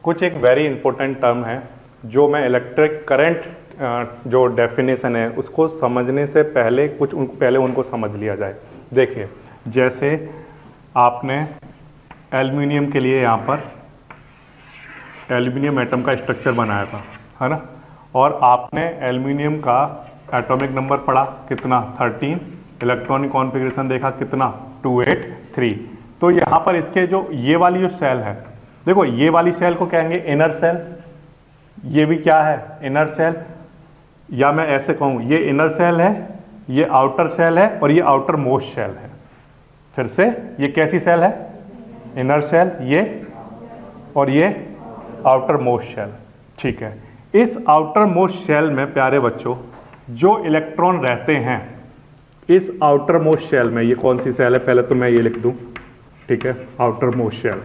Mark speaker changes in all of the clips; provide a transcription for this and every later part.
Speaker 1: कुछ एक very important term है जो मैं इलेक्ट्रिक करंट जो डेफिनेशन है उसको समझने से पहले पहले उनको समझ लिया जाए। देखिए, जैसे आपने एल्युमिनियम के लिए यहाँ पर एल्युमिनियम एटम का स्ट्रक्चर बनाया था, है ना, और आपने एल्युमिनियम का एटॉमिक नंबर पढ़ा कितना 13, इलेक्ट्रॉनिक कॉन्फ़िगरेशन देखा कितना 283। तो यहाँ पर इसके जो ये वाली जो सेल है, देखो ये वाली सेल को कहेंगे इनर सेल, ये भी क्या है इनर सेल, या मैं ऐसे कहूँ ये इनर सेल है, ये आउटर सेल है और ये आउटर मोस्ट सेल है। फिर से ये कैसी सेल है, इनर सेल, ये और ये आउटर मोस्ट सेल। ठीक है, इस आउटर मोस्ट सेल में प्यारे बच्चों जो इलेक्ट्रॉन रहते हैं, इस आउटर मोस्ट सेल में, ये कौन सी सेल है पहले तो मैं ये लिख दूं, ठीक है, आउटर मोस्ट सेल।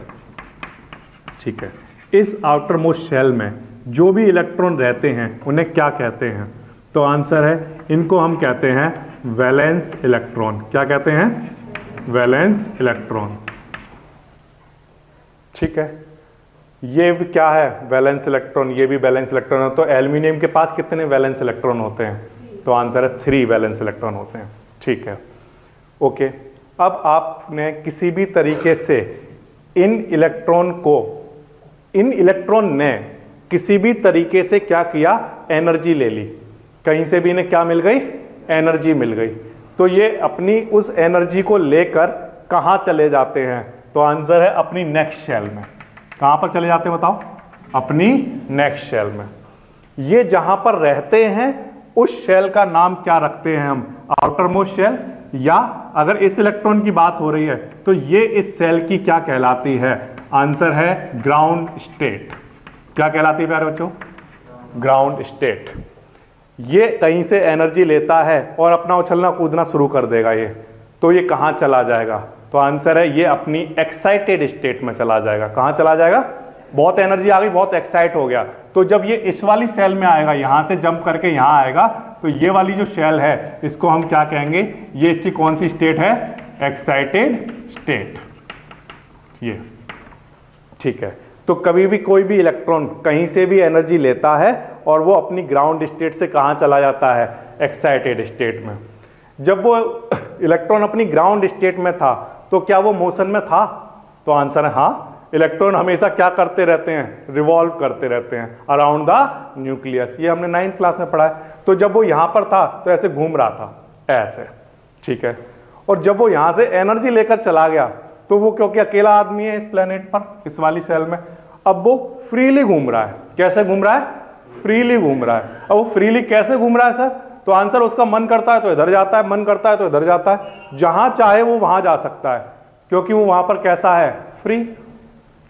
Speaker 1: ठीक है, इस आउटर मोस्ट सेल में जो भी इलेक्ट्रॉन रहते हैं उन्हें क्या कहते हैं, तो आंसर है इनको हम कहते हैं वैलेंस इलेक्ट्रॉन। क्या कहते हैं, वैलेंस इलेक्ट्रॉन। ठीक है, ये भी क्या है वैलेंस इलेक्ट्रॉन, ये भी वैलेंस इलेक्ट्रॉन है। तो एल्युमिनियम के पास कितने वैलेंस इलेक्ट्रॉन होते हैं, तो आंसर है 3 वैलेंस इलेक्ट्रॉन होते हैं। ठीक है, ओके। अब आपने किसी भी तरीके से इन इलेक्ट्रॉन ने किसी भी तरीके से क्या किया, एनर्जी ले ली, कहीं से भी इन्हें क्या मिल गई, एनर्जी मिल गई। तो ये अपनी उस एनर्जी को लेकर कहां चले जाते हैं, तो आंसर है अपनी नेक्स्ट शेल में। कहां पर चले जाते हैं बताओ, अपनी नेक्स्ट शेल में। ये जहां पर रहते हैं उस शेल का नाम क्या रखते हैं हम, आउटर मोस्ट शेल, या अगर इस इलेक्ट्रॉन की बात हो रही है तो ये इस सेल की क्या कहलाती है, आंसर है ग्राउंड स्टेट। क्या कहलाती है प्यारे बच्चों, ग्राउंड स्टेट। ये कहीं से एनर्जी लेता है और अपना उछलना कूदना शुरू कर देगा ये, तो ये कहां चला जाएगा, तो आंसर है ये अपनी एक्साइटेड स्टेट में चला जाएगा। कहां चला जाएगा, बहुत एनर्जी आ गई, बहुत एक्साइट हो गया, तो जब ये इस वाली सेल में आएगा, यहां से जंप करके यहां आएगा, तो ये वाली जो सेल है इसको हम क्या कहेंगे, ये इसकी कौन सी स्टेट है, एक्साइटेड स्टेट। ये ठीक है, तो कभी भी कोई भी इलेक्ट्रॉन कहीं से भी एनर्जी लेता है और वो अपनी ग्राउंड स्टेट से कहां चला जाता है, एक्साइटेड स्टेट में। जब वो इलेक्ट्रॉन अपनी ग्राउंड स्टेट में था तो क्या वो मोशन में था, तो आंसर है हाँ। इलेक्ट्रॉन हमेशा क्या करते रहते हैं, रिवॉल्व करते रहते हैं अराउंड द न्यूक्लियस, ये हमने 9th क्लास में पढ़ा है। तो जब वो यहां पर था तो ऐसे घूम रहा था, ऐसे, ठीक है, और जब वो यहां से एनर्जी लेकर चला गया तो वो क्योंकि अकेला आदमी है इस प्लेनेट पर, इस वाली सेल में, अब वो फ्रीली घूम रहा है। कैसे घूम रहा है, फ्रीली घूम रहा है। अब वो फ्रीली कैसे घूम रहा है सर, तो आंसर उसका मन करता है तो इधर जाता है, मन करता है तो इधर जाता है, जहां चाहे वो वहां जा सकता है, क्योंकि वो वहां पर कैसा है, फ्री,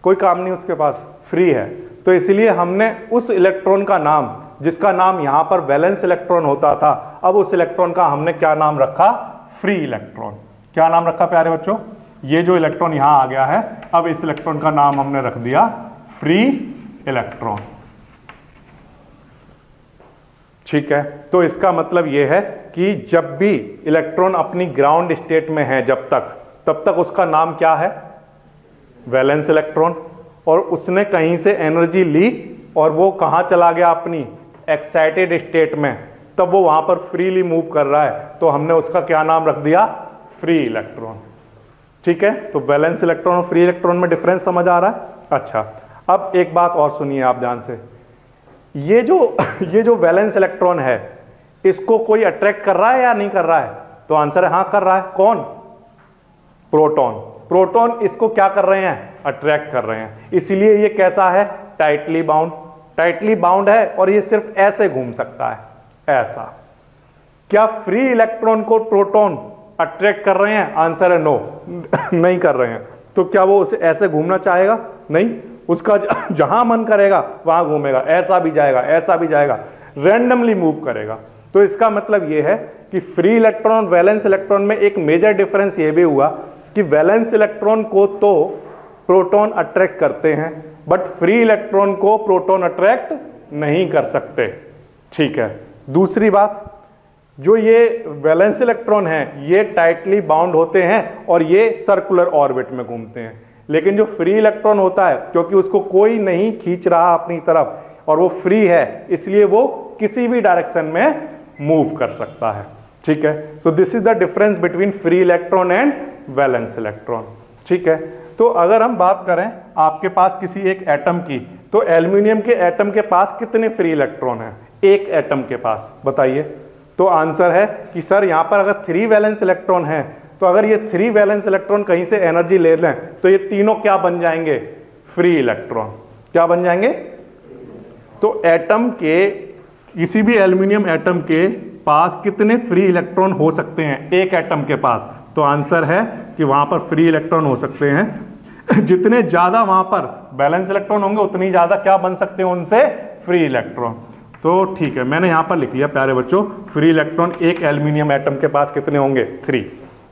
Speaker 1: कोई काम नहीं उसके पास, फ्री है। तो इसलिए हमने उस इलेक्ट्रॉन का नाम, जिसका नाम यहां पर वैलेंस इलेक्ट्रॉन होता था, अब उस इलेक्ट्रॉन का हमने क्या नाम रखा, फ्री इलेक्ट्रॉन। क्या नाम रखा प्यारे बच्चों, ये जो इलेक्ट्रॉन यहां आ गया है, अब इस इलेक्ट्रॉन का नाम हमने रख दिया फ्री इलेक्ट्रॉन। ठीक है, तो इसका मतलब यह है कि जब भी इलेक्ट्रॉन अपनी ग्राउंड स्टेट में है जब तक, तब तक उसका नाम क्या है, वैलेंस इलेक्ट्रॉन। और उसने कहीं से एनर्जी ली और वो कहां चला गया, अपनी एक्साइटेड स्टेट में, तब वो वहां पर फ्रीली मूव कर रहा है, तो हमने उसका क्या नाम रख दिया, फ्री इलेक्ट्रॉन। ठीक है, तो वैलेंस इलेक्ट्रॉन और फ्री इलेक्ट्रॉन में डिफरेंस समझ आ रहा है। अच्छा, अब एक बात और सुनिए आप ध्यान से, ये जो वैलेंस इलेक्ट्रॉन है, इसको कोई अट्रैक्ट कर रहा है या नहीं कर रहा है, तो आंसर है हाँ कर रहा है। कौन, प्रोटॉन। प्रोटॉन इसको क्या कर रहे हैं, अट्रैक्ट कर रहे हैं, इसलिए ये कैसा है, टाइटली बाउंड। टाइटली बाउंड है और ये सिर्फ ऐसे घूम सकता है, ऐसा। क्या फ्री इलेक्ट्रॉन को प्रोटॉन अट्रैक्ट कर रहे हैं, आंसर है नो, नहीं कर रहे हैं। तो क्या वो उसे ऐसे घूमना चाहेगा, नहीं, उसका जहां मन करेगा वहां घूमेगा, ऐसा भी जाएगा, ऐसा भी जाएगा, रैंडमली मूव करेगा। तो इसका मतलब यह है कि फ्री इलेक्ट्रॉन और वैलेंस इलेक्ट्रॉन में एक मेजर डिफरेंस यह भी हुआ कि वैलेंस इलेक्ट्रॉन को तो प्रोटॉन अट्रैक्ट करते हैं, बट फ्री इलेक्ट्रॉन को प्रोटॉन अट्रैक्ट नहीं कर सकते। ठीक है, दूसरी बात, जो ये वैलेंस इलेक्ट्रॉन है ये टाइटली बाउंड होते हैं और ये सर्कुलर ऑर्बिट में घूमते हैं, लेकिन जो फ्री इलेक्ट्रॉन होता है, क्योंकि उसको कोई नहीं खींच रहा अपनी तरफ और वो फ्री है, इसलिए वो किसी भी डायरेक्शन में मूव कर सकता है। ठीक है, तो this is the difference between free electron and valence electron. ठीक है, तो अगर हम बात करें आपके पास किसी एक एटम की, तो एल्यूमिनियम के एटम के पास कितने फ्री इलेक्ट्रॉन हैं एक एटम के पास, बताइए। तो आंसर है कि सर यहां पर अगर 3 वैलेंस इलेक्ट्रॉन है, तो अगर ये 3 वैलेंस इलेक्ट्रॉन कहीं से एनर्जी ले लें तो ये तीनों क्या बन जाएंगे, फ्री इलेक्ट्रॉन। क्या बन जाएंगे? तो एटम के, किसी भी एल्यूमिनियम एटम के पास कितने फ्री इलेक्ट्रॉन हो सकते हैं एक एटम के पास? तो आंसर है कि वहां पर फ्री इलेक्ट्रॉन हो सकते हैं जितने ज्यादा वहां पर बैलेंस इलेक्ट्रॉन होंगे उतनी ज्यादा क्या बन सकते हैं उनसे, फ्री इलेक्ट्रॉन। तो ठीक है, मैंने यहां पर लिख लिया प्यारे बच्चों, फ्री इलेक्ट्रॉन एक एल्यूमिनियम एटम के पास कितने होंगे, 3।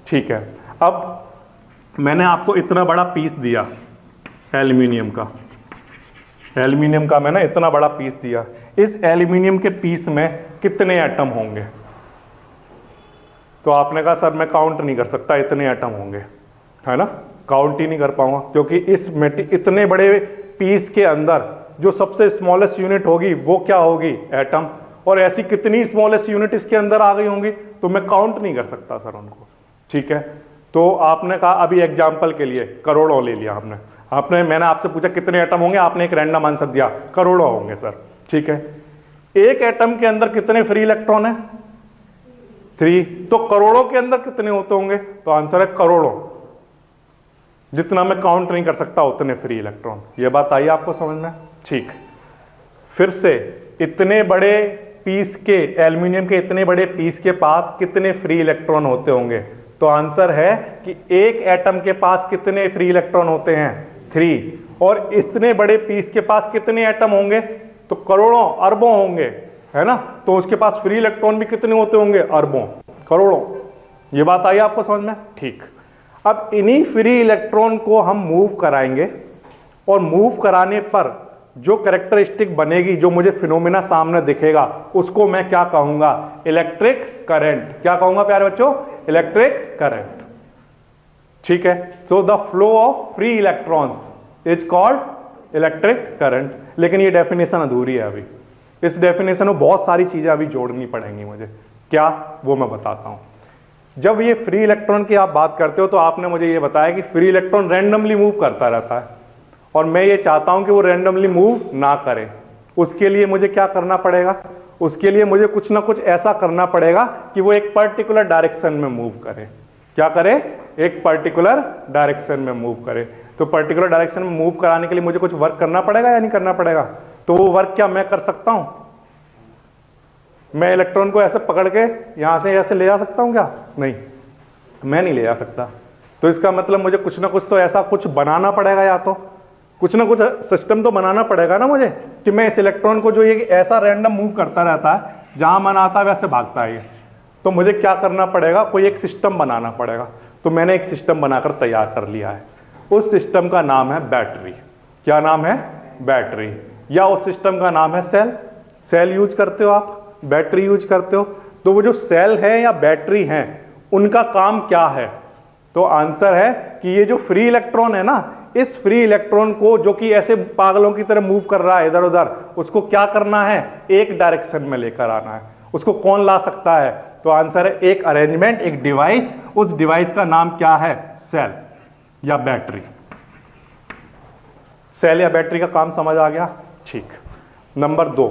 Speaker 1: ठीक है, अब मैंने आपको इतना बड़ा पीस दिया एल्यूमिनियम का मैंने इतना बड़ा पीस दिया, इस एल्यूमिनियम के पीस में कितने एटम होंगे? तो आपने कहा सर मैं काउंट नहीं कर सकता, इतने एटम होंगे, है ना, काउंट ही नहीं कर पाऊंगा, क्योंकि इस इतने बड़े पीस के अंदर जो सबसे स्मॉलेस्ट यूनिट होगी वो क्या होगी, एटम। और ऐसी कितनी स्मॉलेस्ट यूनिट इसके अंदर आ गई होंगी, तो मैं काउंट नहीं कर सकता सर उनको। ठीक है, तो आपने कहा अभी एग्जाम्पल के लिए करोड़ों ले लिया मैंने आपसे पूछा कितने एटम होंगे, आपने एक रैंडम आंसर दिया, करोड़ों होंगे सर। ठीक है, एक एटम के अंदर कितने फ्री इलेक्ट्रॉन है, 3। तो करोड़ों के अंदर कितने होते होंगे? तो आंसर है करोड़ों, जितना मैं काउंट नहीं कर सकता उतने फ्री इलेक्ट्रॉन। ये बात आई आपको समझ में? ठीक, फिर से इतने बड़े पीस के, एल्यूमिनियम के इतने बड़े पीस के पास कितने फ्री इलेक्ट्रॉन होते होंगे? तो आंसर है कि एक एटम के पास कितने फ्री इलेक्ट्रॉन होते हैं, 3। और इतने बड़े पीस के पास कितने एटम होंगे? तो करोड़ों अरबों होंगे, है ना। तो उसके पास फ्री इलेक्ट्रॉन भी कितने होते होंगे, अरबों, करोड़ों। ये बात आई आपको समझ में? ठीक, अब इन्हीं फ्री इलेक्ट्रॉन को हम मूव कराएंगे और मूव कराने पर जो कैरेक्टरिस्टिक बनेगी, जो मुझे फिनोमेना सामने दिखेगा, उसको मैं क्या कहूंगा, इलेक्ट्रिक करंट। क्या कहूंगा प्यारे बच्चों, इलेक्ट्रिक करंट। ठीक है, so the flow of free electrons is called electric current. लेकिन ये डेफिनेशन अधूरी है अभी, इस डेफिनेशन में बहुत सारी चीजें अभी जोड़नी पड़ेंगी मुझे। क्या, वो मैं बताता हूं। जब ये फ्री इलेक्ट्रॉन की आप बात करते हो तो आपने मुझे ये बताया कि फ्री इलेक्ट्रॉन रैंडमली मूव करता रहता है, और मैं ये चाहता हूं कि वो रैंडमली मूव ना करे। उसके लिए मुझे क्या करना पड़ेगा, उसके लिए मुझे कुछ ना कुछ ऐसा करना पड़ेगा कि वो एक पर्टिकुलर डायरेक्शन में मूव करे। क्या करे, एक पर्टिकुलर डायरेक्शन में मूव करे। तो पर्टिकुलर डायरेक्शन में मूव कराने के लिए मुझे कुछ वर्क करना पड़ेगा या नहीं करना पड़ेगा? तो वो वर्क क्या मैं कर सकता हूं? मैं इलेक्ट्रॉन को ऐसे पकड़ के यहां से ऐसे ले जा सकता हूं क्या? नहीं, मैं नहीं ले जा सकता। तो इसका मतलब मुझे कुछ ना कुछ तो ऐसा कुछ बनाना पड़ेगा, या तो कुछ ना कुछ सिस्टम तो बनाना पड़ेगा ना मुझे, कि मैं इस इलेक्ट्रॉन को, जो ये ऐसा रैंडम मूव करता रहता है, जहां मन आता है वैसे भागता है ये, तो मुझे क्या करना पड़ेगा, कोई एक सिस्टम बनाना पड़ेगा। तो मैंने एक सिस्टम बनाकर तैयार कर लिया है, उस सिस्टम का नाम है बैटरी। क्या नाम है? बैटरी। या उस सिस्टम का नाम है सेल। सेल यूज करते हो आप, बैटरी यूज करते हो। तो वो जो सेल है या बैटरी है, उनका काम क्या है? तो आंसर है कि ये जो फ्री इलेक्ट्रॉन है ना, इस फ्री इलेक्ट्रॉन को, जो कि ऐसे पागलों की तरह मूव कर रहा है इधर उधर, उसको क्या करना है, एक डायरेक्शन में लेकर आना है। उसको कौन ला सकता है? तो आंसर है एक अरेंजमेंट, एक डिवाइस। उस डिवाइस का नाम क्या है? सेल या बैटरी। सेल या बैटरी का काम समझ आ गया? ठीक। नंबर 2,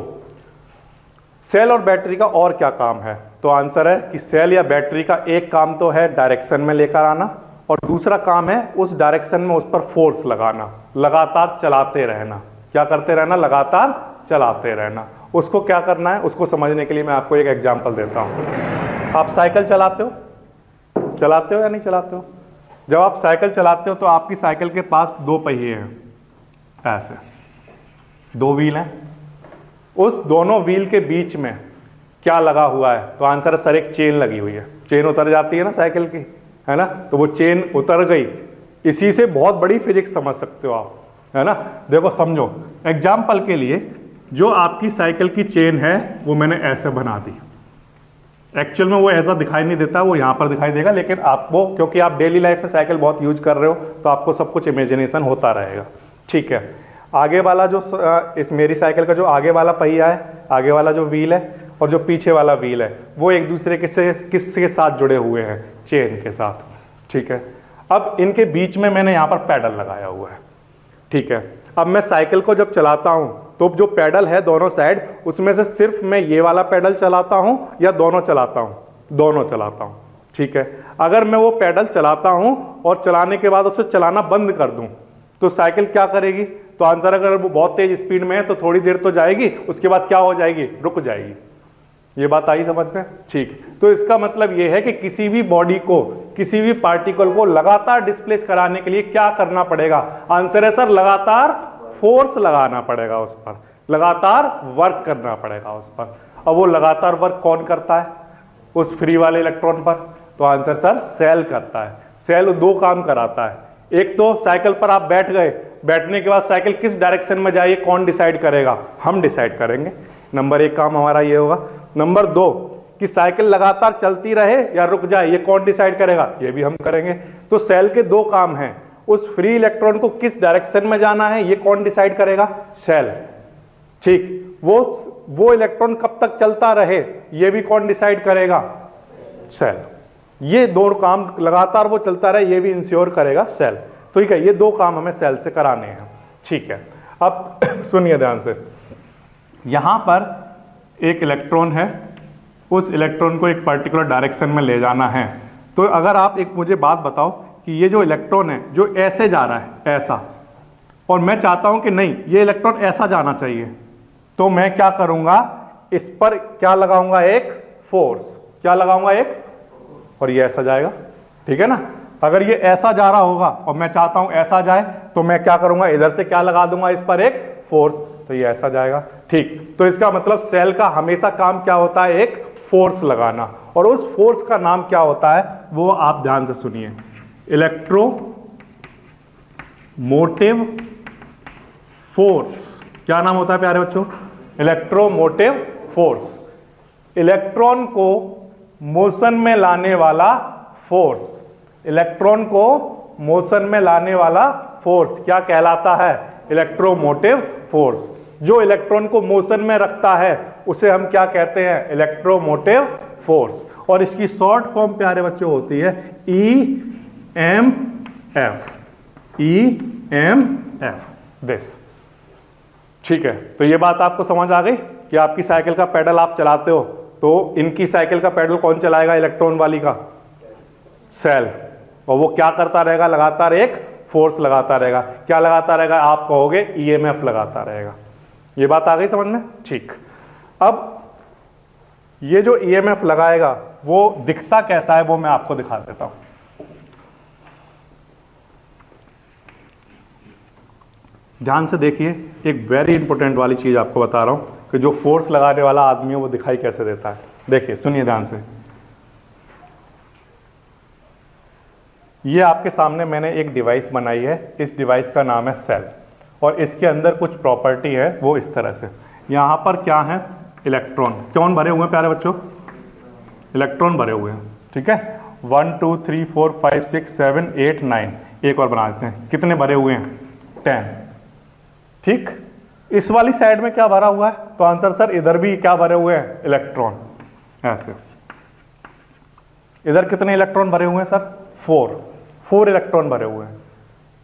Speaker 1: सेल और बैटरी का और क्या काम है? तो आंसर है कि सेल या बैटरी का एक काम तो है डायरेक्शन में लेकर आना, और दूसरा काम है उस डायरेक्शन में उस पर फोर्स लगाना, लगातार चलाते रहना। क्या करते रहना? लगातार चलाते रहना। उसको क्या करना है, उसको समझने के लिए मैं आपको एक एग्जांपल देता हूं। आप साइकिल चलाते हो या नहीं चलाते हो? जब आप साइकिल चलाते हो तो आपकी साइकिल के पास 2 पहिए हैं, ऐसे 2 व्हील हैं। उस दोनों व्हील के बीच में क्या लगा हुआ है? तो आंसर है सर एक चेन लगी हुई है। चेन उतर जाती है ना साइकिल की, है ना, तो वो चेन उतर गई। इसी से बहुत बड़ी फिजिक्स समझ सकते हो आप, है ना। देखो समझो, एग्जाम्पल के लिए जो आपकी साइकिल की चेन है वो मैंने ऐसे बना दी, एक्चुअल में वो ऐसा दिखाई नहीं देता, वो यहाँ पर दिखाई देगा, लेकिन आपको क्योंकि आप डेली लाइफ में साइकिल बहुत यूज कर रहे हो तो आपको सब कुछ इमेजिनेशन होता रहेगा। ठीक है, आगे वाला जो इस मेरी साइकिल का जो आगे वाला पहिया है, आगे वाला जो व्हील है और जो पीछे वाला व्हील है वो एक दूसरे किसके साथ जुड़े हुए हैं, चेन के साथ। ठीक है, अब इनके बीच में मैंने यहाँ पर पैडल लगाया हुआ है। ठीक है, अब मैं साइकिल को जब चलाता हूं तो जो पैडल है दोनों साइड, उसमें से सिर्फ मैं ये वाला पैडल चलाता हूं या दोनों चलाता हूं? दोनों चलाता हूं। ठीक है, अगर मैं वो पैडल चलाता हूं और चलाने के बाद उसे चलाना बंद कर दूं तो साइकिल क्या करेगी? तो आंसर, अगर वो बहुत तेज स्पीड में है तो थोड़ी देर तो जाएगी, उसके बाद क्या हो जाएगी? रुक जाएगी। ये बात आई समझ में? ठीक, तो इसका मतलब ये है कि किसी भी बॉडी को, किसी भी पार्टिकल को लगातार डिस्प्लेस कराने के लिए क्या करना पड़ेगा? आंसर है सर, लगातार फोर्स लगाना पड़ेगा उस पर, लगातार वर्क करना पड़ेगा उस पर। अब वो लगातार वर्क कौन करता है उस फ्री वाले इलेक्ट्रॉन पर? तो आंसर सर, सेल करता है। सेल दो काम कराता है, एक तो साइकिल पर आप बैठ गए, बैठने के बाद साइकिल किस डायरेक्शन में जाए कौन डिसाइड करेगा? हम डिसाइड करेंगे। नंबर एक काम हमारा ये होगा। नंबर दो, कि साइकिल लगातार चलती रहे या रुक जाए, ये कौन डिसाइड करेगा? ये भी हम करेंगे। तो सेल के दो काम हैं, उस फ्री इलेक्ट्रॉन को किस डायरेक्शन में जाना है ये कौन डिसाइड करेगा? सेल। ठीक, वो इलेक्ट्रॉन कब तक चलता रहे ये भी कौन डिसाइड करेगा? सेल। ये दो काम, लगातार वो चलता रहे ये भी इंश्योर करेगा सेल। तो ठीक है, ये दो काम हमें सेल से कराने हैं। ठीक है, अब सुनिए ध्यान से, यहां पर एक इलेक्ट्रॉन है, उस इलेक्ट्रॉन को एक पर्टिकुलर डायरेक्शन में ले जाना है। तो अगर आप एक मुझे बात बताओ कि ये जो इलेक्ट्रॉन है जो ऐसे जा रहा है, ऐसा, और मैं चाहता हूं कि नहीं ये इलेक्ट्रॉन ऐसा जाना चाहिए, तो मैं क्या करूंगा? इस पर क्या लगाऊंगा? एक फोर्स। क्या लगाऊंगा? एक, और ये ऐसा जाएगा। ठीक है ना? अगर ये ऐसा जा रहा होगा और मैं चाहता हूं ऐसा जाए तो मैं क्या करूंगा? इधर से क्या लगा दूंगा? इस पर एक फोर्स, तो ये ऐसा जाएगा। ठीक, तो इसका मतलब सेल का हमेशा काम क्या होता है? एक फोर्स लगाना। और उस फोर्स का नाम क्या होता है वो आप ध्यान से सुनिए, इलेक्ट्रोमोटिव फोर्स। क्या नाम होता है प्यारे बच्चों? Electromotive force. इलेक्ट्रॉन को मोशन में लाने वाला फोर्स, इलेक्ट्रॉन को मोशन में लाने वाला फोर्स क्या कहलाता है? Electromotive force. जो इलेक्ट्रॉन को मोशन में रखता है उसे हम क्या कहते हैं? Electromotive force. और इसकी शॉर्ट फॉर्म प्यारे बच्चों होती है EMF। EMF this. ठीक है, तो ये बात आपको समझ आ गई कि आपकी साइकिल का पेडल आप चलाते हो तो इनकी साइकिल का पेडल कौन चलाएगा? इलेक्ट्रॉन वाली का सेल। और वो क्या करता रहेगा? लगातार एक फोर्स लगाता रहेगा। क्या लगाता रहेगा? आप कहोगे EMF लगाता रहेगा। ये बात आ गई समझ में? ठीक, अब ये जो EMF लगाएगा वो दिखता कैसा है वो मैं आपको दिखा देता हूं। ध्यान से देखिए, एक वेरी इंपॉर्टेंट वाली चीज आपको बता रहा हूं कि जो फोर्स लगाने वाला आदमी है वो दिखाई कैसे देता है। देखिए, सुनिए ध्यान से, ये आपके सामने मैंने एक डिवाइस बनाई है, इस डिवाइस का नाम है सेल, और इसके अंदर कुछ प्रॉपर्टी है वो इस तरह से। यहां पर क्या है? इलेक्ट्रॉन। कौन भरे हुए हैं प्यारे बच्चों? इलेक्ट्रॉन भरे हुए हैं। ठीक है, 1 2 3 4 5 6 7 8 9। एक और बना देते हैं, कितने भरे हुए हैं? 10। ठीक, इस वाली साइड में क्या भरा हुआ है? तो आंसर सर, इधर भी क्या भरे हुए हैं? इलेक्ट्रॉन। ऐसे इधर कितने इलेक्ट्रॉन भरे हुए हैं सर? 4 इलेक्ट्रॉन भरे हुए हैं।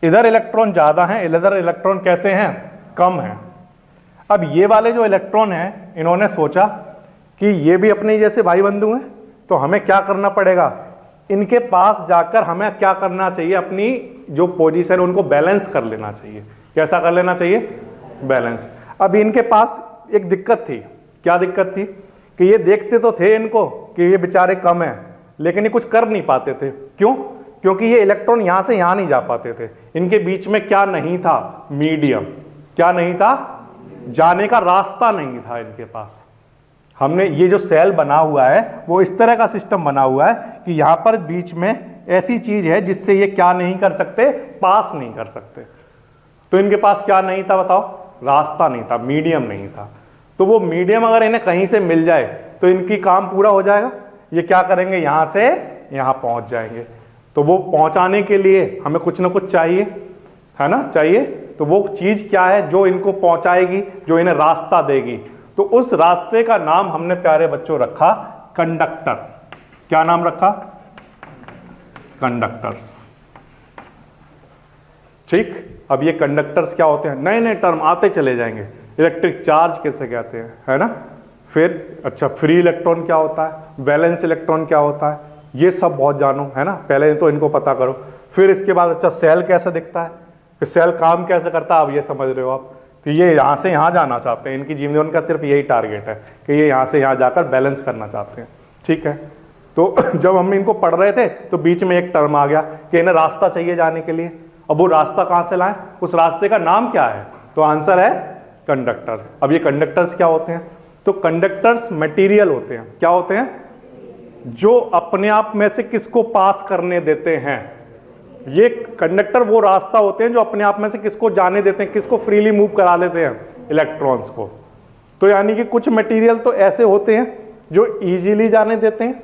Speaker 1: इधर इलेक्ट्रॉन ज्यादा हैं, इधर इलेक्ट्रॉन कैसे हैं? कम हैं। अब ये वाले जो इलेक्ट्रॉन हैं, इन्होंने सोचा कि ये भी अपने जैसे भाई बंधु हैं, तो हमें क्या करना पड़ेगा? इनके पास जाकर हमें क्या करना चाहिए? अपनी जो पोजीशन उनको बैलेंस कर लेना चाहिए। कैसा कर लेना चाहिए? बैलेंस। अब इनके पास एक दिक्कत थी। क्या दिक्कत थी? कि ये देखते तो थे इनको कि ये बेचारे कम हैं, लेकिन ये कुछ कर नहीं पाते थे। क्यों? क्योंकि ये इलेक्ट्रॉन यहां से यहां नहीं जा पाते थे। इनके बीच में क्या नहीं था? मीडियम। क्या नहीं था? जाने का रास्ता नहीं था इनके पास। हमने ये जो सेल बना हुआ है वो इस तरह का सिस्टम बना हुआ है कि यहां पर बीच में ऐसी चीज है जिससे ये क्या नहीं कर सकते? पास नहीं कर सकते। तो इनके पास क्या नहीं था बताओ? रास्ता नहीं था, मीडियम नहीं था। तो वो मीडियम अगर इन्हें कहीं से मिल जाए तो इनकी काम पूरा हो जाएगा। ये क्या करेंगे, यहां से यहां पहुंच जाएंगे। तो वो पहुंचाने के लिए हमें कुछ ना कुछ चाहिए, है ना, चाहिए। तो वो चीज क्या है जो इनको पहुंचाएगी, जो इन्हें रास्ता देगी? तो उस रास्ते का नाम हमने प्यारे बच्चों रखा कंडक्टर। क्या नाम रखा? कंडक्टर्स। ठीक, अब ये कंडक्टर्स क्या होते हैं, नए नए टर्म आते चले जाएंगे। इलेक्ट्रिक चार्ज कैसे कहते हैं, है ना। फिर अच्छा, फ्री इलेक्ट्रॉन क्या होता है, वैलेंस इलेक्ट्रॉन क्या होता है, ये सब बहुत जानो, है ना, पहले तो इनको पता करो। फिर इसके बाद अच्छा सेल कैसे दिखता है, फिर सेल काम कैसे करता है, अब ये समझ रहे हो आप। तो ये यहाँ से यहाँ जाना चाहते हैं, इनकी जीवन का सिर्फ यही टारगेट है कि ये यहाँ से यहाँ जाकर बैलेंस करना चाहते हैं। ठीक है, तो जब हम इनको पढ़ रहे थे तो बीच में एक टर्म आ गया कि इन्हें रास्ता चाहिए जाने के लिए। अब वो रास्ता कहाँ से लाएं, उस रास्ते का नाम क्या है? तो आंसर है कंडक्टर्स। अब ये कंडक्टर्स क्या होते हैं? तो कंडक्टर्स मटेरियल होते हैं। क्या होते हैं? जो अपने आप में से किसको पास करने देते हैं। ये कंडक्टर वो रास्ता होते हैं जो अपने आप में से किसको जाने देते हैं, किसको फ्रीली मूव करा लेते हैं, इलेक्ट्रॉन्स को। तो यानी कि कुछ मटेरियल तो ऐसे होते हैं जो इजीली जाने देते हैं,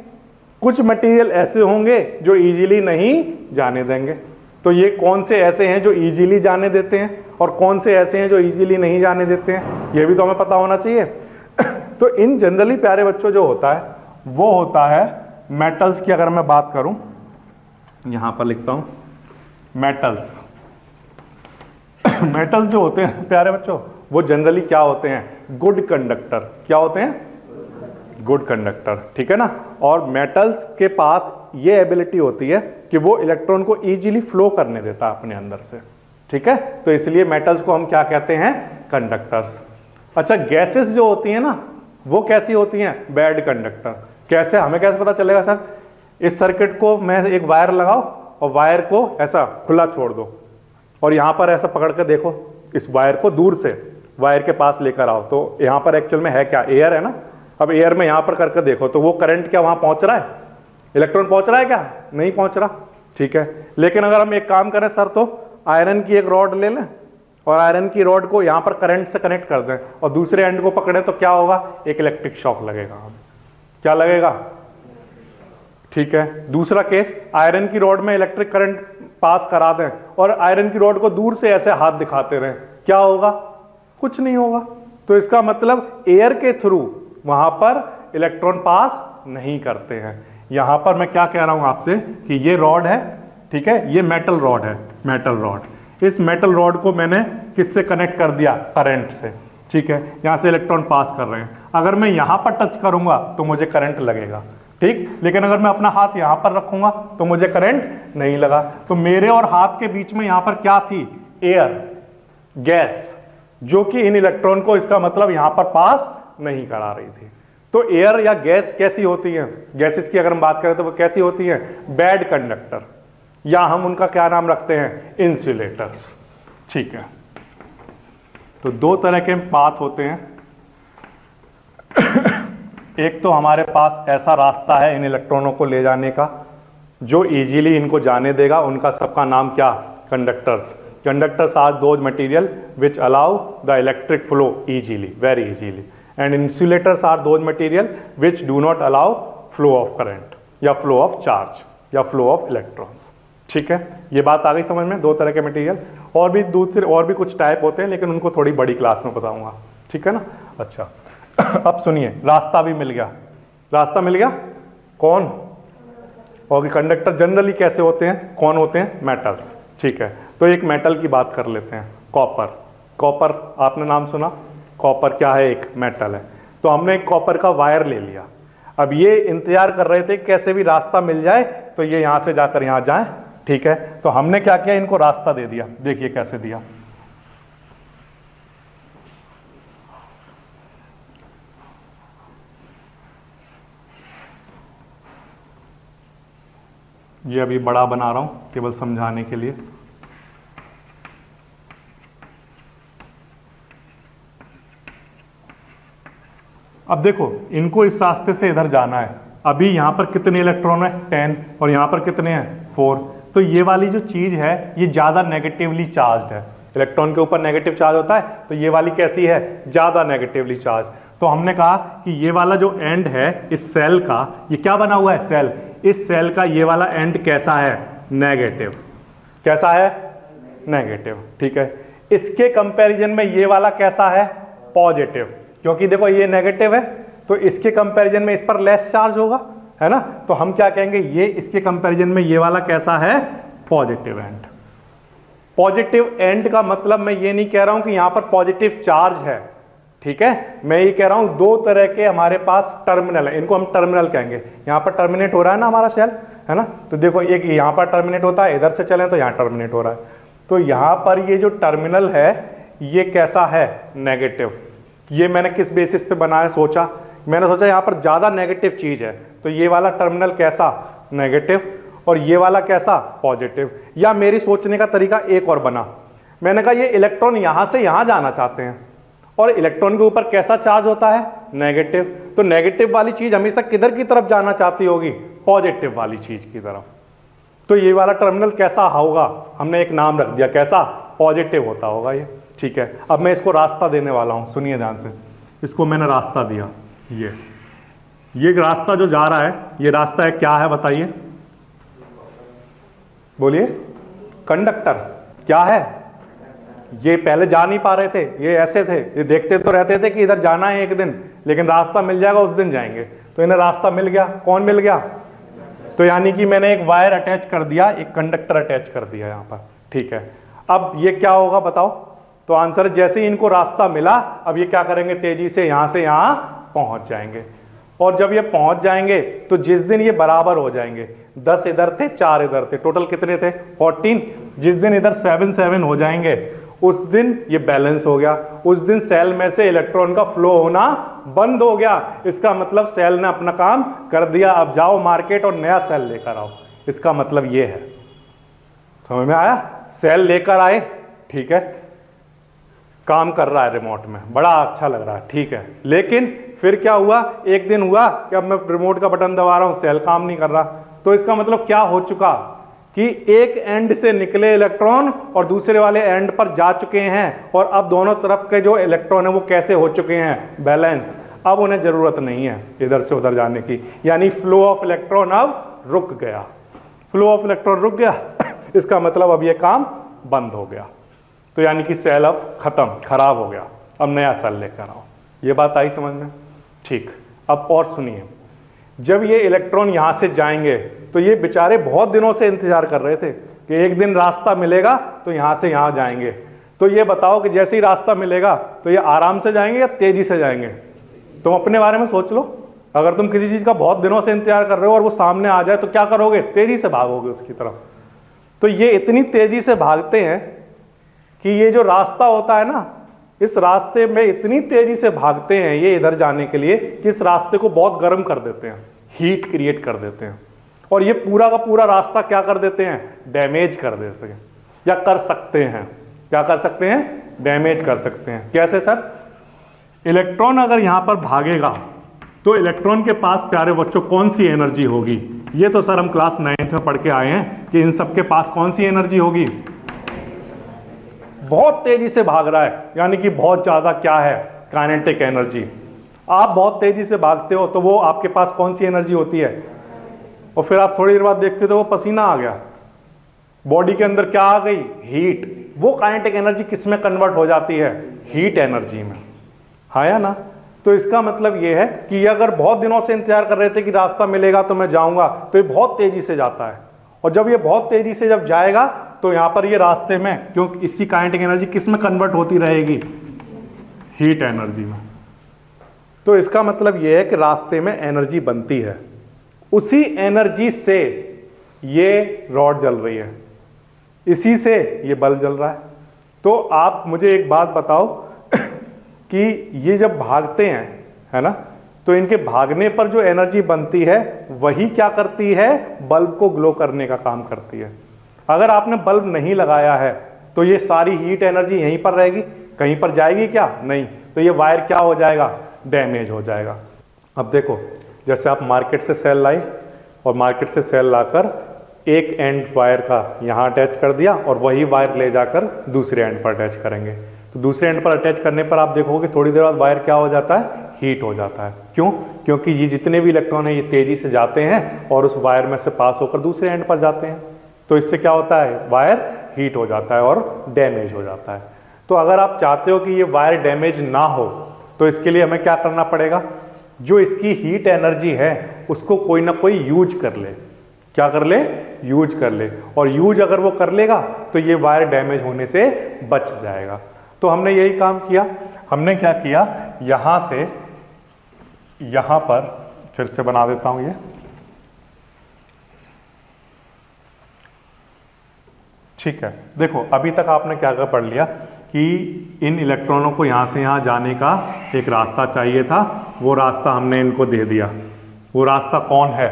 Speaker 1: कुछ मटेरियल ऐसे होंगे जो इजीली नहीं जाने देंगे। तो ये कौन से ऐसे हैं जो इजीली जाने देते हैं और कौन से ऐसे हैं जो इजीली नहीं जाने देते हैं, ये भी तो हमें पता होना चाहिए। तो इन जनरली प्यारे बच्चों जो होता है वो होता है मेटल्स की। अगर मैं बात करूं, यहां पर लिखता हूं मेटल्स। मेटल्स जो होते हैं प्यारे बच्चों वो जनरली क्या होते हैं, गुड कंडक्टर। क्या होते हैं? Good conductor. ठीक है ना। और मेटल्स के पास ये एबिलिटी होती है कि वो इलेक्ट्रॉन को इजीली फ्लो करने देता है अपने अंदर से। ठीक है, तो इसलिए मेटल्स को हम क्या कहते हैं, कंडक्टर्स। अच्छा, गैसेस जो होती हैं ना वो कैसी होती हैं, बैड कंडक्टर। कैसे, हमें कैसे पता चलेगा सर? इस सर्किट को मैं एक वायर लगाओ और वायर को ऐसा खुला छोड़ दो और यहां पर ऐसा पकड़ कर देखो, इस वायर को दूर से वायर के पास लेकर आओ, तो यहां पर एक्चुअल में है क्या, एयर है ना। अब एयर में यहां पर करके देखो तो वो करंट क्या वहां पहुंच रहा है, इलेक्ट्रॉन पहुंच रहा है क्या, नहीं पहुंच रहा। ठीक है, लेकिन अगर हम एक काम करें सर, तो आयरन की एक रॉड ले लें और आयरन की रॉड को यहां पर करंट से कनेक्ट कर दें और दूसरे एंड को पकड़े तो क्या होगा, एक इलेक्ट्रिक शॉक लगेगा। क्या लगेगा? ठीक है। दूसरा केस, आयरन की रॉड में इलेक्ट्रिक करंट पास करा दें और आयरन की रॉड को दूर से ऐसे हाथ दिखाते रहें, क्या होगा? कुछ नहीं होगा। तो इसका मतलब एयर के थ्रू वहां पर इलेक्ट्रॉन पास नहीं करते हैं। यहां पर मैं क्या कह रहा हूं आपसे कि ये रॉड है, ठीक है, ये मेटल रॉड है, मेटल रॉड। इस मेटल रॉड को मैंने किससे कनेक्ट कर दिया, करंट से। ठीक है, यहां से इलेक्ट्रॉन पास कर रहे हैं। अगर मैं यहां पर टच करूंगा तो मुझे करंट लगेगा, ठीक, लेकिन अगर मैं अपना हाथ यहां पर रखूंगा तो मुझे करंट नहीं लगा। तो मेरे और हाथ के बीच में यहां पर क्या थी, एयर, गैस, जो कि इन इलेक्ट्रॉन को इसका मतलब यहां पर पास नहीं करा रही थी। तो एयर या गैस कैसी होती है, गैसेस की अगर हम बात करें तो वो कैसी होती है, बैड कंडक्टर, या हम उनका क्या नाम रखते हैं, इंसुलेटर्स। ठीक है, तो दो तरह के पाथ होते हैं। एक तो हमारे पास ऐसा रास्ता है इन इलेक्ट्रॉनों को ले जाने का जो इजीली इनको जाने देगा, उनका सबका नाम क्या, conductors. Conductors are those material which allow the electric flow easily, very easily, and insulators are those material which do not allow flow of current या flow of charge या flow of electrons। ठीक है, ये बात आ गई समझ में। दो तरह के मटेरियल, और भी दूसरे और भी कुछ टाइप होते हैं लेकिन उनको थोड़ी बड़ी क्लास में बताऊंगा। ठीक है ना। अच्छा, अब सुनिए, रास्ता भी मिल गया, रास्ता मिल गया। कौन? और कंडक्टर जनरली कैसे होते हैं, कौन होते हैं, मेटल्स। ठीक है, तो एक मेटल की बात कर लेते हैं, कॉपर। कॉपर आपने नाम सुना, कॉपर क्या है, एक मेटल है। तो हमने एक कॉपर का वायर ले लिया। अब ये इंतजार कर रहे थे कैसे भी रास्ता मिल जाए तो ये यहां से जाकर यहां जाए। ठीक है, तो हमने क्या किया, इनको रास्ता दे दिया। देखिए कैसे दिया, ये अभी बड़ा बना रहा हूं केवल समझाने के लिए। अब देखो, इनको इस रास्ते से इधर जाना है। अभी यहां पर कितने इलेक्ट्रॉन है, 10, और यहां पर कितने हैं, 4। तो ये वाली जो चीज है ये ज्यादा नेगेटिवली चार्ज है। इलेक्ट्रॉन के ऊपर नेगेटिव चार्ज होता है, तो ये वाली कैसी है, ज्यादा नेगेटिवली चार्ज। तो हमने कहा कि ये वाला जो एंड है इस सेल का, ये क्या बना हुआ है सेल, इस सेल का ये वाला एंड कैसा है, नेगेटिव। कैसा है, नेगेटिव। ठीक है, इसके कंपैरिजन में ये वाला कैसा है, पॉजिटिव, क्योंकि देखो ये नेगेटिव है तो इसके कंपैरिजन में इस पर लेस चार्ज होगा, है ना। तो हम क्या कहेंगे, ये इसके कंपैरिजन में ये वाला कैसा है, पॉजिटिव एंड। पॉजिटिव एंड का मतलब मैं ये नहीं कह रहा हूं कि यहां पर पॉजिटिव चार्ज है, ठीक है, मैं ये कह रहा हूं दो तरह के हमारे पास टर्मिनल है, इनको हम टर्मिनल कहेंगे। यहां पर टर्मिनेट हो रहा है ना हमारा शेल, है ना, तो देखो एक यहां पर टर्मिनेट होता है, इधर से चले तो यहां टर्मिनेट हो रहा है, तो यहां पर ये जो टर्मिनल है ये कैसा है, नेगेटिव। ये मैंने किस बेसिस पे बनाया, सोचा, मैंने सोचा यहां पर ज्यादा नेगेटिव चीज है तो ये वाला टर्मिनल कैसा, नेगेटिव, और ये वाला कैसा, पॉजिटिव। या मेरी सोचने का तरीका एक और बना, मैंने कहा ये इलेक्ट्रॉन यहां से यहां जाना चाहते हैं और इलेक्ट्रॉन के ऊपर कैसा चार्ज होता है, नेगेटिव, तो नेगेटिव वाली चीज हमेशा किधर की तरफ जाना चाहती होगी, पॉजिटिव वाली चीज की तरफ। तो ये वाला टर्मिनल कैसा होगा, हमने एक नाम रख दिया, कैसा, पॉजिटिव होता होगा ये। ठीक है, अब मैं इसको रास्ता देने वाला हूं, सुनिए ध्यान से, इसको मैंने रास्ता दिया, ये रास्ता जो जा रहा है ये रास्ता है, क्या है बताइए, बोलिए, कंडक्टर। क्या है, ये पहले जा नहीं पा रहे थे, ये ऐसे थे, ये देखते तो रहते थे कि इधर जाना है एक दिन, लेकिन रास्ता मिल जाएगा उस दिन जाएंगे, तो इन्हें रास्ता मिल गया। कौन मिल गया, तो यानी कि मैंने एक वायर अटैच कर दिया, एक कंडक्टर अटैच कर दिया यहां पर। ठीक है, अब ये क्या होगा बताओ, तो आंसर, जैसे ही इनको रास्ता मिला अब ये क्या करेंगे, तेजी से यहां पहुंच जाएंगे, और जब ये पहुंच जाएंगे तो जिस दिन ये बराबर हो जाएंगे, 10 इधर थे 4 इधर थे, टोटल कितने थे, 14, जिस दिन इधर 7 7 हो जाएंगे उस दिन ये बैलेंस हो गया, उस दिन सेल में से इलेक्ट्रॉन का फ्लो होना बंद हो गया। इसका मतलब सेल ने अपना काम कर दिया, अब जाओ मार्केट और नया सेल लेकर आओ, इसका मतलब ये है। समझ में आया, सेल लेकर आए, ठीक है, काम कर रहा है रिमोट में, बड़ा अच्छा लग रहा है, ठीक है, लेकिन फिर क्या हुआ, एक दिन हुआ कि अब मैं रिमोट का बटन दबा रहा हूं, सेल काम नहीं कर रहा, तो इसका मतलब क्या हो चुका कि एक एंड से निकले इलेक्ट्रॉन और दूसरे वाले एंड पर जा चुके हैं, और अब दोनों तरफ के जो इलेक्ट्रॉन है वो कैसे हो चुके हैं, बैलेंस। अब उन्हें जरूरत नहीं है इधर से उधर जाने की, यानी फ्लो ऑफ इलेक्ट्रॉन अब रुक गया, फ्लो ऑफ इलेक्ट्रॉन रुक गया इसका मतलब अब ये काम बंद हो गया, तो यानी कि सेल अब खत्म, खराब हो गया, अब नया सेल लेकर आओ। ये बात आई समझ में, ठीक। अब और सुनिए, जब ये इलेक्ट्रॉन यहां से जाएंगे तो ये बेचारे बहुत दिनों से इंतजार कर रहे थे कि एक दिन रास्ता मिलेगा तो यहां से यहां जाएंगे, तो ये बताओ कि जैसे ही रास्ता मिलेगा तो ये आराम से जाएंगे या तेजी से जाएंगे, तुम अपने बारे में सोच लो। अगर तुम किसी चीज का बहुत दिनों से इंतजार कर रहे हो और वो सामने आ जाए तो क्या करोगे, तेजी से भागोगे उसकी तरफ। तो ये इतनी तेजी से भागते हैं कि ये जो रास्ता होता है ना, इस रास्ते में इतनी तेजी से भागते हैं ये इधर जाने के लिए कि इस रास्ते को बहुत गर्म कर देते हैं, हीट क्रिएट कर देते हैं, और ये पूरा का पूरा रास्ता क्या कर देते हैं, डैमेज कर देते हैं, या कर सकते हैं, क्या कर सकते हैं, डैमेज कर सकते हैं। कैसे सर, इलेक्ट्रॉन अगर यहां पर भागेगा तो इलेक्ट्रॉन के पास, प्यारे बच्चों, कौन सी एनर्जी होगी, ये तो सर हम क्लास 9th में पढ़ के आए हैं कि इन सबके पास कौन सी एनर्जी होगी, बहुत तेजी से भाग रहा है, यानी कि बहुत ज्यादा क्या है, काइनेटिक एनर्जी। आप बहुत तेजी से भागते हो तो वो आपके पास कौन सी एनर्जी होती है, और फिर आप थोड़ी देर बाद देखते हो तो वो पसीना आ गया, बॉडी के अंदर क्या आ गई, हीट। वो काइनेटिक एनर्जी किस में कन्वर्ट हो जाती है, हीट एनर्जी में, हाँ या ना। तो इसका मतलब ये है कि ये अगर बहुत दिनों से इंतजार कर रहे थे कि रास्ता मिलेगा तो मैं जाऊंगा, तो ये बहुत तेजी से जाता है, और जब ये बहुत तेजी से जब जाएगा तो यहां पर ये रास्ते में, क्योंकि इसकी काइनेटिक एनर्जी किस में कन्वर्ट होती रहेगी, हीट एनर्जी में। तो इसका मतलब यह है कि रास्ते में एनर्जी बनती है, उसी एनर्जी से ये रॉड जल रही है, इसी से ये बल्ब जल रहा है। तो आप मुझे एक बात बताओ कि ये जब भागते हैं, है ना, तो इनके भागने पर जो एनर्जी बनती है वही क्या करती है, बल्ब को ग्लो करने का काम करती है। अगर आपने बल्ब नहीं लगाया है तो ये सारी हीट एनर्जी यहीं पर रहेगी, कहीं पर जाएगी क्या, नहीं, तो ये वायर क्या हो जाएगा, डैमेज हो जाएगा। अब देखो, जैसे आप मार्केट से सेल लाए और मार्केट से सेल लाकर एक एंड वायर का यहाँ अटैच कर दिया और वही वायर ले जाकर दूसरे एंड पर अटैच करेंगे, तो दूसरे एंड पर अटैच करने पर आप देखोगे थोड़ी देर बाद वायर क्या हो जाता है, हीट हो जाता है। क्यों? क्योंकि ये जितने भी इलेक्ट्रॉन हैं ये तेजी से जाते हैं और उस वायर में से पास होकर दूसरे एंड पर जाते हैं, तो इससे क्या होता है, वायर हीट हो जाता है और डैमेज हो जाता है। तो अगर आप चाहते हो कि ये वायर डैमेज ना हो तो इसके लिए हमें क्या करना पड़ेगा, जो इसकी हीट एनर्जी है उसको कोई ना कोई यूज कर ले। क्या कर ले? यूज कर ले। और यूज अगर वो कर लेगा तो ये वायर डैमेज होने से बच जाएगा। तो हमने यही काम किया। हमने क्या किया, यहां से यहां पर फिर से बना देता हूं ये, ठीक है। देखो अभी तक आपने क्या क्या पढ़ लिया कि इन इलेक्ट्रॉनों को यहां से यहां जाने का एक रास्ता चाहिए था, वो रास्ता हमने इनको दे दिया। वो रास्ता कौन है?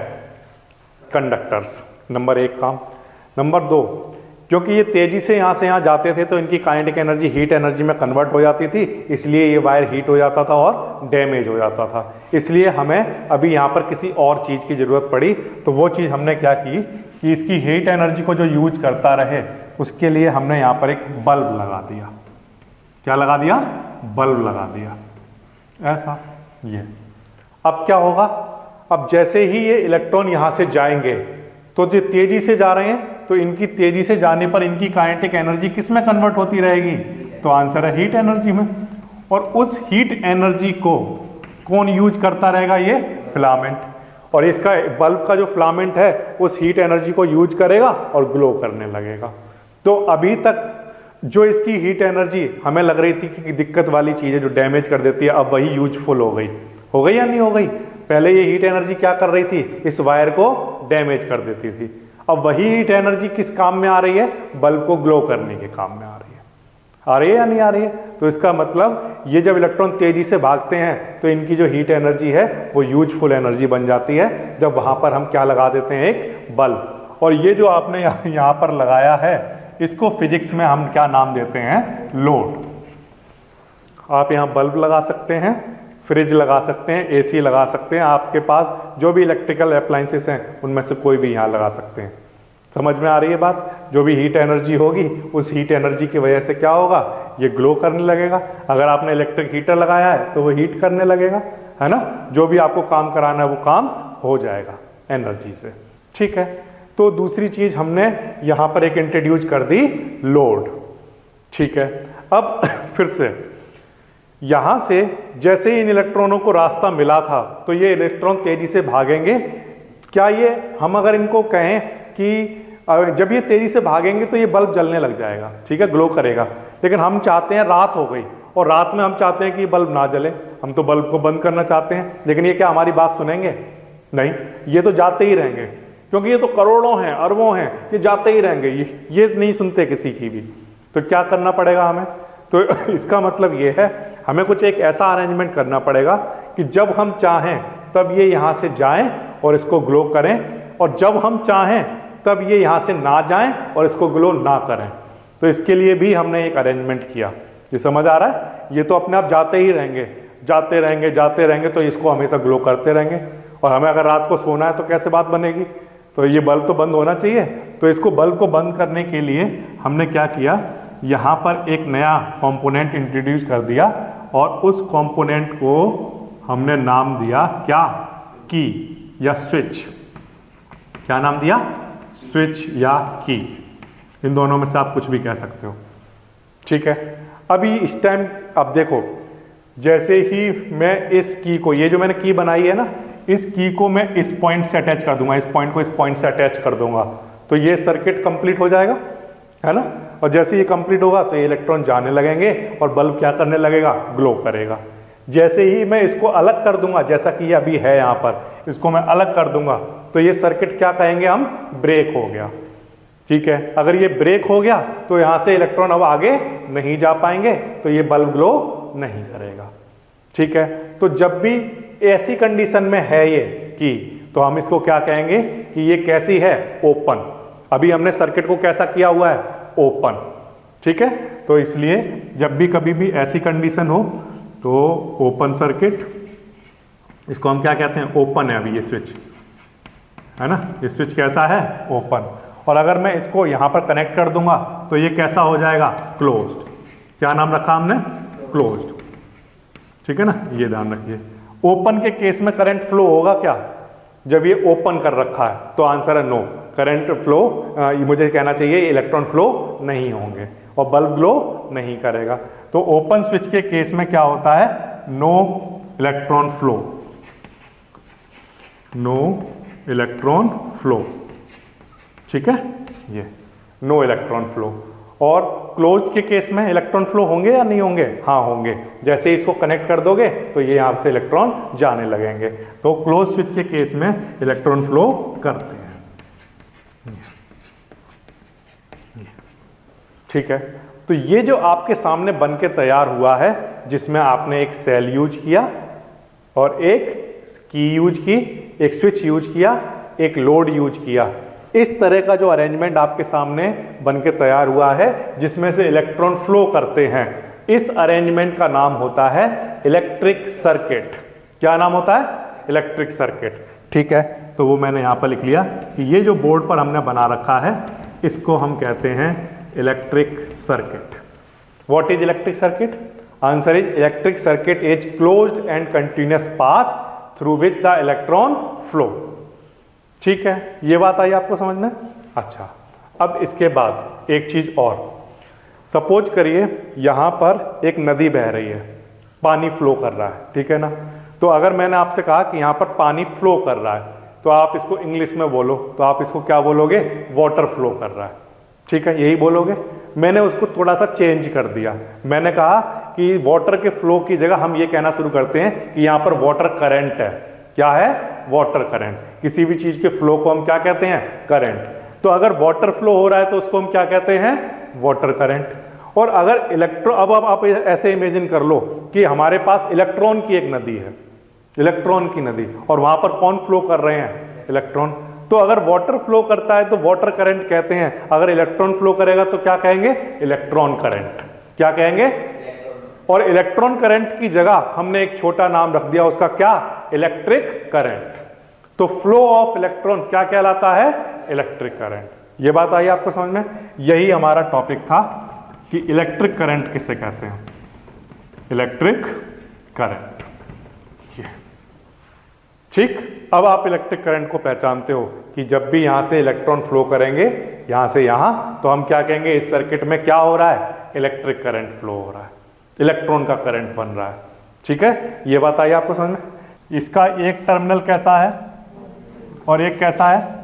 Speaker 1: कंडक्टर्स। नंबर 1 काम। नंबर 2, क्योंकि ये तेजी से यहां से यहां जाते थे तो इनकी काइनेटिक एनर्जी हीट एनर्जी में कन्वर्ट हो जाती थी, इसलिए ये वायर हीट हो जाता था और डैमेज हो जाता था। इसलिए हमें अभी यहां पर किसी और चीज की जरूरत पड़ी, तो वो चीज हमने क्या की कि इसकी हीट एनर्जी को जो यूज करता रहे उसके लिए हमने यहां पर एक बल्ब लगा दिया। क्या लगा दिया? बल्ब लगा दिया, ऐसा। ये अब क्या होगा, अब जैसे ही ये इलेक्ट्रॉन यहां से जाएंगे तो जो तेजी से जा रहे हैं तो इनकी तेजी से जाने पर इनकी काइनेटिक एनर्जी किस में कन्वर्ट होती रहेगी? तो आंसर है हीट एनर्जी में। और उस हीट एनर्जी को कौन यूज करता रहेगा? ये फिलामेंट। और इसका बल्ब का जो फिलामेंट है उस हीट एनर्जी को यूज करेगा और ग्लो करने लगेगा। तो अभी तक जो इसकी हीट एनर्जी हमें लग रही थी कि दिक्कत वाली चीज है जो डैमेज कर देती है, अब वही यूजफुल हो गई। हो गई या नहीं हो गई? पहले ये हीट एनर्जी क्या कर रही थी? इस वायर को डैमेज कर देती थी। अब वही हीट एनर्जी किस काम में आ रही है? बल्ब को ग्लो करने के काम में आ रही है। आ रही है या नहीं आ रही है? तो इसका मतलब ये जब इलेक्ट्रॉन तेजी से भागते हैं तो इनकी जो हीट एनर्जी है वो यूजफुल एनर्जी बन जाती है जब वहां पर हम क्या लगा देते हैं? एक बल्ब। और ये जो आपने यहां पर लगाया है इसको फिजिक्स में हम क्या नाम देते हैं? लोड। आप यहां बल्ब लगा सकते हैं, फ्रिज लगा सकते हैं, एसी लगा सकते हैं, आपके पास जो भी इलेक्ट्रिकल अप्लायंसेस हैं उनमें से कोई भी यहाँ लगा सकते हैं। समझ में आ रही है बात? जो भी हीट एनर्जी होगी उस हीट एनर्जी की वजह से क्या होगा? ये ग्लो करने लगेगा। अगर आपने इलेक्ट्रिक हीटर लगाया है तो वो हीट करने लगेगा, है ना? जो भी आपको काम कराना है वो काम हो जाएगा एनर्जी से, ठीक है। तो दूसरी चीज हमने यहां पर एक इंट्रोड्यूस कर दी, लोड, ठीक है। अब फिर से यहां से जैसे ही इन इलेक्ट्रॉनों को रास्ता मिला था तो ये इलेक्ट्रॉन तेजी से भागेंगे। क्या ये हम अगर इनको कहें कि जब ये तेजी से भागेंगे तो ये बल्ब जलने लग जाएगा, ठीक है, ग्लो करेगा। लेकिन हम चाहते हैं रात हो गई और रात में हम चाहते हैं कि बल्ब ना जले, हम तो बल्ब को बंद करना चाहते हैं। लेकिन ये क्या हमारी बात सुनेंगे? नहीं, ये तो जाते ही रहेंगे, क्योंकि ये तो करोड़ों हैं, अरबों हैं, ये जाते ही रहेंगे, ये नहीं सुनते किसी की भी। तो क्या करना पड़ेगा हमें? तो इसका मतलब ये है हमें कुछ एक ऐसा अरेंजमेंट करना पड़ेगा कि जब हम चाहें तब ये यहां से जाएं और इसको ग्लो करें, और जब हम चाहें तब ये यहां से ना जाएं और इसको ग्लो ना करें। तो इसके लिए भी हमने एक अरेंजमेंट किया। ये समझ आ रहा है? ये तो अपने आप जाते ही रहेंगे, जाते रहेंगे, जाते रहेंगे, तो इसको हमेशा ग्लो करते रहेंगे। और हमें अगर रात को सोना है तो कैसे बात बनेगी? तो ये बल्ब तो बंद होना चाहिए। तो इसको बल्ब को बंद करने के लिए हमने क्या किया, यहाँ पर एक नया कंपोनेंट इंट्रोड्यूस कर दिया और उस कंपोनेंट को हमने नाम दिया क्या? की या स्विच। क्या नाम दिया? स्विच या की। इन दोनों में से आप कुछ भी कह सकते हो, ठीक है। अभी इस टाइम अब देखो, जैसे ही मैं इस की को, ये जो मैंने की बनाई है ना, इस की को मैं इस पॉइंट से अटैच कर दूंगा, इस पॉइंट को इस पॉइंट से अटैच कर दूंगा, तो ये सर्किट कंप्लीट हो जाएगा, है ना। और जैसे ये कंप्लीट होगा तो ये इलेक्ट्रॉन जाने लगेंगे और बल्ब क्या करने लगेगा? ग्लो करेगा। जैसे ही मैं इसको अलग कर दूंगा, जैसा कि ये अभी है यहाँ पर, इसको मैं अलग कर दूंगा तो ये सर्किट क्या कहेंगे हम? ब्रेक हो गया, ठीक है। अगर ये ब्रेक हो गया तो यहाँ से इलेक्ट्रॉन अब आगे नहीं जा पाएंगे, तो ये बल्ब ग्लो नहीं करेगा, ठीक है। तो जब भी ऐसी कंडीशन में है ये की, तो हम इसको क्या कहेंगे कि ये कैसी है? ओपन। अभी हमने सर्किट को कैसा किया हुआ है? ओपन, ठीक है। तो इसलिए जब भी कभी भी ऐसी कंडीशन हो तो ओपन सर्किट, इसको हम क्या कहते हैं? ओपन है अभी ये स्विच, है ना। ये स्विच कैसा है? ओपन। और अगर मैं इसको यहां पर कनेक्ट कर दूंगा तो ये कैसा हो जाएगा? क्लोज्ड। क्या नाम रखा हमने? क्लोज्ड, ठीक है ना, ये ध्यान रखिए। ओपन के केस में करंट फ्लो होगा क्या? जब ये ओपन कर रखा है तो आंसर है नो, करंट फ्लो, मुझे कहना चाहिए इलेक्ट्रॉन फ्लो नहीं होंगे और बल्ब ग्लो नहीं करेगा। तो ओपन स्विच के केस में क्या होता है? No electron flow, no electron flow, ठीक है, ये नो इलेक्ट्रॉन फ्लो। और क्लोज्ड के केस में इलेक्ट्रॉन फ्लो होंगे या नहीं होंगे? हाँ होंगे। जैसे ही इसको कनेक्ट कर दोगे तो ये यहां से इलेक्ट्रॉन जाने लगेंगे। तो क्लोज स्विच के केस में इलेक्ट्रॉन फ्लो करते हैं, ठीक है। तो ये जो आपके सामने बन के तैयार हुआ है, जिसमें आपने एक सेल यूज किया और एक की यूज की, एक स्विच यूज किया, एक लोड यूज किया, इस तरह का जो अरेंजमेंट आपके सामने बन के तैयार हुआ है जिसमें से इलेक्ट्रॉन फ्लो करते हैं, इस अरेंजमेंट का नाम होता है इलेक्ट्रिक सर्किट। क्या नाम होता है? इलेक्ट्रिक सर्किट, ठीक है। तो वो मैंने यहां पर लिख लिया कि ये जो बोर्ड पर हमने बना रखा है इसको हम कहते हैं electric circuit. What is electric circuit? Answer is electric circuit is closed end continuous path through which the electron flow. ठीक है, ये बात आई आपको समझ में? अच्छा, अब इसके बाद एक चीज और, सपोज करिए यहां पर एक नदी बह रही है, पानी फ्लो कर रहा है, ठीक है ना। तो अगर मैंने आपसे कहा कि यहां पर पानी फ्लो कर रहा है तो आप इसको इंग्लिश में बोलो, तो आप इसको क्या बोलोगे? वाटर फ्लो कर रहा है, ठीक है, यही बोलोगे। मैंने उसको थोड़ा सा चेंज कर दिया, मैंने कहा कि वाटर के फ्लो की जगह हम ये कहना शुरू करते हैं कि यहां पर वाटर करंट है। क्या है? Water current. किसी भी चीज के फ्लो को हम क्या कहते हैं? करंट। तो अगर वाटर फ्लो हो रहा है तो उसको हम क्या कहते हैं? Water current. और अगर इलेक्ट्रॉन, अब आप ऐसे इमेजिन कर लो कि हमारे पास इलेक्ट्रॉन की एक नदी है, इलेक्ट्रॉन की नदी, और वहां पर कौन फ्लो कर रहे हैं? इलेक्ट्रॉन। तो अगर वाटर फ्लो करता है तो वाटर करंट कहते हैं, अगर इलेक्ट्रॉन फ्लो करेगा तो क्या कहेंगे? Electron current. क्या कहेंगे? और इलेक्ट्रॉन करंट की जगह हमने एक छोटा नाम रख दिया, उसका क्या? Electric current. तो फ्लो ऑफ इलेक्ट्रॉन क्या कहलाता है? Electric current. ये बात आई आपको समझ में? यही हमारा टॉपिक था कि इलेक्ट्रिक करंट किसे कहते हैं, इलेक्ट्रिक करंट। ठीक, अब आप इलेक्ट्रिक करंट को पहचानते हो कि जब भी यहां से इलेक्ट्रॉन फ्लो करेंगे यहां से यहां, तो हम क्या कहेंगे? इस सर्किट में क्या हो रहा है? इलेक्ट्रिक करंट फ्लो हो रहा है, इलेक्ट्रॉन का करंट बन रहा है, ठीक है। ये बात आई आपको समझ में? इसका एक टर्मिनल कैसा है और एक कैसा है?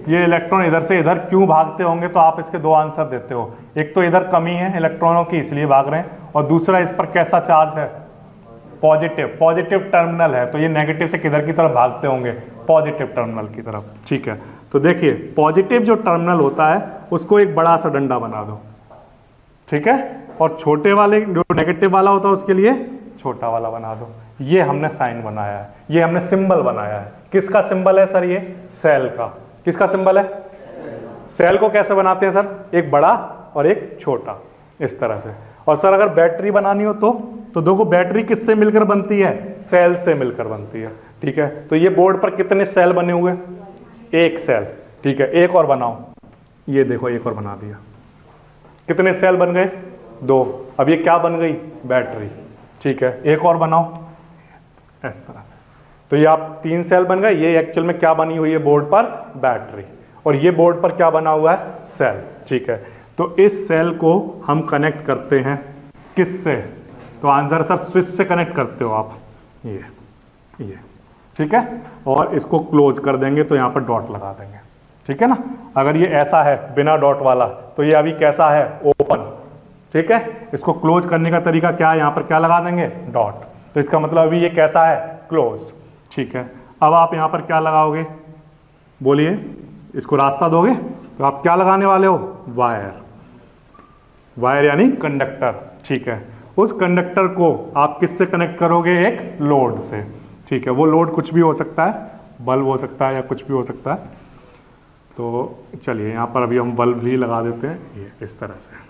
Speaker 1: ये इलेक्ट्रॉन इधर से इधर क्यों भागते होंगे, तो आप इसके दो आंसर देते हो। एक तो इधर कमी है इलेक्ट्रॉनों की इसलिए भाग रहे हैं, और दूसरा इस पर कैसा चार्ज है? पॉजिटिव। पॉजिटिव टर्मिनल है तो ये नेगेटिव से किधर की तरफ भागते होंगे? पॉजिटिव टर्मिनल की तरफ, ठीक है। तो देखिए पॉजिटिव जो टर्मिनल होता है उसको एक बड़ा सा डंडा बना दो, ठीक है, और छोटे वाले जो नेगेटिव वाला होता है उसके लिए छोटा वाला बना दो। ये हमने साइन बनाया है, ये हमने सिंबल बनाया है। किसका सिंबल है सर? ये सेल का। किसका सिंबल है? सेल को कैसे बनाते हैं सर? एक बड़ा और एक छोटा, इस तरह से। और सर अगर बैटरी बनानी हो तो देखो बैटरी किससे मिलकर बनती है? सेल से मिलकर बनती है, ठीक है। तो ये बोर्ड पर कितने सेल बने हुए? एक सेल, ठीक है। एक और बनाओ, ये देखो एक और बना दिया। कितने सेल बन गए? दो। अब ये क्या बन गई? बैटरी, ठीक है। एक और बनाओ इस तरह से, तो ये आप तीन सेल बन गए। ये एक्चुअल में क्या बनी हुई है बोर्ड पर? बैटरी। और ये बोर्ड पर क्या बना हुआ है? सेल, ठीक है। तो इस सेल को हम कनेक्ट करते हैं किससे? तो आंसर सर स्विच से कनेक्ट करते हो आप, ये, ठीक है। और इसको क्लोज कर देंगे तो यहां पर डॉट लगा देंगे, ठीक है ना। अगर ये ऐसा है बिना डॉट वाला तो ये अभी कैसा है? ओपन, ठीक है। इसको क्लोज करने का तरीका क्या है? यहां पर क्या लगा देंगे? डॉट। तो इसका मतलब अभी ये कैसा है? क्लोज, ठीक है। अब आप यहां पर क्या लगाओगे? बोलिए, इसको रास्ता दोगे तो आप क्या लगाने वाले हो? वायर। वायर यानी कंडक्टर, ठीक है। उस कंडक्टर को आप किससे कनेक्ट करोगे? एक लोड से, ठीक है। वो लोड कुछ भी हो सकता है, बल्ब हो सकता है या कुछ भी हो सकता है। तो चलिए यहां पर अभी हम बल्ब ही लगा देते हैं, ये इस तरह से,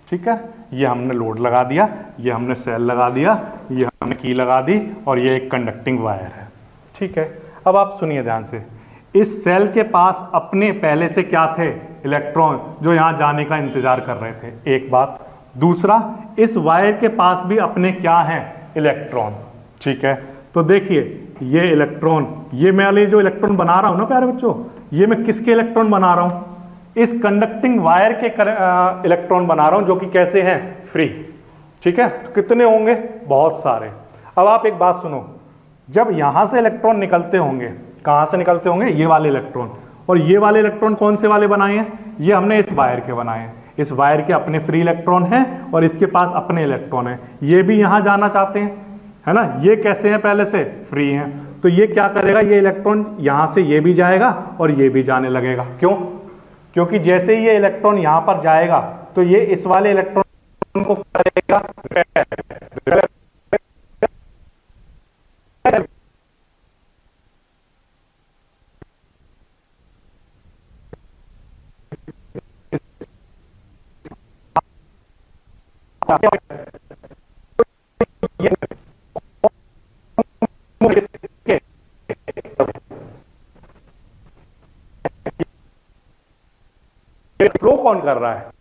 Speaker 1: ठीक है। ये हमने लोड लगा दिया, ये हमने सेल लगा दिया, ये हमने की लगा दी, और ये एक कंडक्टिंग वायर है, ठीक है। अब आप सुनिए ध्यान से, इस सेल के पास अपने पहले से क्या थे? इलेक्ट्रॉन, जो यहां जाने का इंतजार कर रहे थे, एक बात। दूसरा, इस वायर के पास भी अपने क्या हैं, इलेक्ट्रॉन। ठीक है, तो देखिए ये इलेक्ट्रॉन, ये मैं जो इलेक्ट्रॉन बना रहा हूं ना प्यारे बच्चों, ये मैं किसके इलेक्ट्रॉन बना रहा हूं, इस कंडक्टिंग वायर के इलेक्ट्रॉन बना रहा हूं, जो कि कैसे हैं, फ्री। ठीक है, तो कितने होंगे, बहुत सारे। अब आप एक बात सुनो, जब यहां से इलेक्ट्रॉन निकलते होंगे, कहां से निकलते होंगे, ये वाले इलेक्ट्रॉन, और ये वाले इलेक्ट्रॉन कौन से वाले बनाए हैं, ये हमने इस वायर के बनाए हैं। इस वायर के अपने फ्री इलेक्ट्रॉन हैं और इसके पास अपने इलेक्ट्रॉन हैं, ये भी यहां जाना चाहते हैं, है ना। ये कैसे हैं, पहले से फ्री हैं, तो ये क्या करेगा, ये इलेक्ट्रॉन यहां से ये भी जाएगा और ये भी जाने लगेगा। क्यों, क्योंकि जैसे ही ये इलेक्ट्रॉन यहां पर जाएगा तो ये इस वाले इलेक्ट्रॉन को करेगा, फ्लो कौन कर रहा है,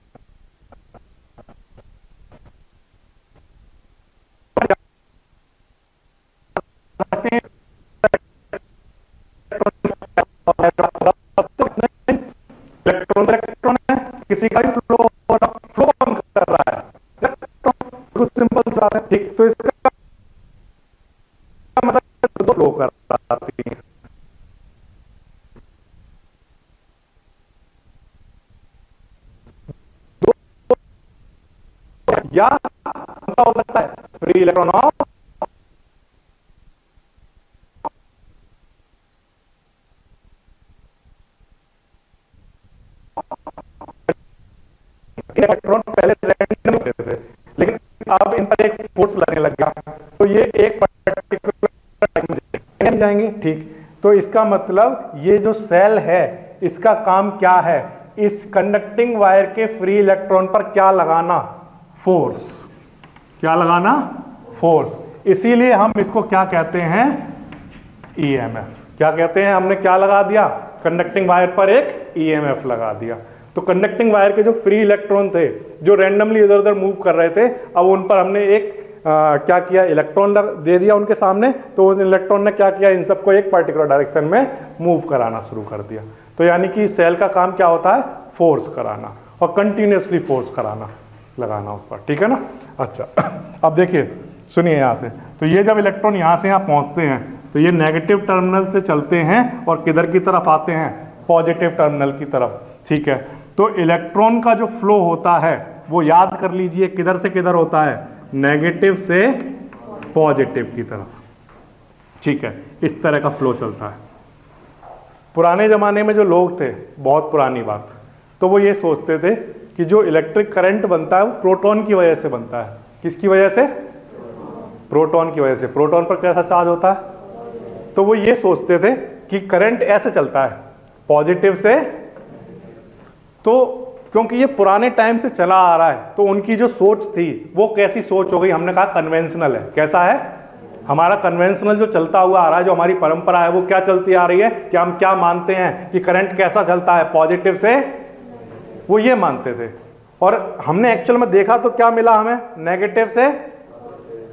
Speaker 1: इलेक्ट्रॉन है, किसी का भी फ्लो कौन कर रहा है, इलेक्ट्रॉन। सिंपल सा है, ठीक। तो इसका मतलब फ्लो कर रहा है, या ऐसा हो सकता है फ्री इलेक्ट्रॉन ऑफ इलेक्ट्रॉन पहले रैंडम होते थे, लेकिन अब इन पर एक फोर्स लगने लग गया, तो ये एक पर्टिकुलर जाएंगे। ठीक, तो इसका मतलब ये जो सेल है इसका काम क्या है, इस कंडक्टिंग वायर के फ्री इलेक्ट्रॉन पर क्या लगाना, फोर्स। क्या लगाना, फोर्स। इसीलिए हम इसको क्या कहते हैं, ईएमएफ। क्या कहते हैं, हमने क्या लगा दिया, कंडक्टिंग वायर पर एक ईएमएफ लगा दिया। तो कंडक्टिंग वायर के जो फ्री इलेक्ट्रॉन थे, जो रैंडमली इधर उधर मूव कर रहे थे, अब उन पर हमने एक क्या किया, इलेक्ट्रॉन दे दिया उनके सामने, तो उन इलेक्ट्रॉन ने क्या किया, इन सबको एक पर्टिकुलर डायरेक्शन में मूव कराना शुरू कर दिया। तो यानी कि सेल का काम क्या होता है, फोर्स कराना, और कंटिन्यूसली फोर्स कराना, लगाना उस पर। ठीक है ना। अच्छा, अब देखिए, सुनिए यहाँ से, तो ये जब इलेक्ट्रॉन यहाँ से यहाँ पहुँचते हैं तो ये नेगेटिव टर्मिनल से चलते हैं और किधर की तरफ आते हैं, पॉजिटिव टर्मिनल की तरफ। ठीक है, तो इलेक्ट्रॉन का जो फ्लो होता है वो याद कर लीजिए किधर से किधर होता है, नेगेटिव से पॉजिटिव की तरफ। ठीक है, इस तरह का फ्लो चलता है। पुराने जमाने में जो लोग थे, बहुत पुरानी बात, तो वो ये सोचते थे कि जो इलेक्ट्रिक करंट बनता है वो प्रोटॉन की वजह से बनता है। किसकी वजह से, प्रोटॉन की वजह से। प्रोटॉन पर कैसा चार्ज होता है, तो वो ये सोचते थे कि करंट ऐसे चलता है, पॉजिटिव से। तो क्योंकि ये पुराने टाइम से चला आ रहा है, तो उनकी जो सोच थी वो कैसी सोच हो गई, हमने कहा कन्वेंशनल है। कैसा है, हमारा कन्वेंशनल जो चलता हुआ आ रहा है, जो हमारी परंपरा है, वो क्या चलती आ रही है कि हम क्या मानते हैं कि करंट कैसा चलता है, पॉजिटिव से। वो ये मानते थे, और हमने एक्चुअल में देखा तो क्या मिला हमें, नेगेटिव से।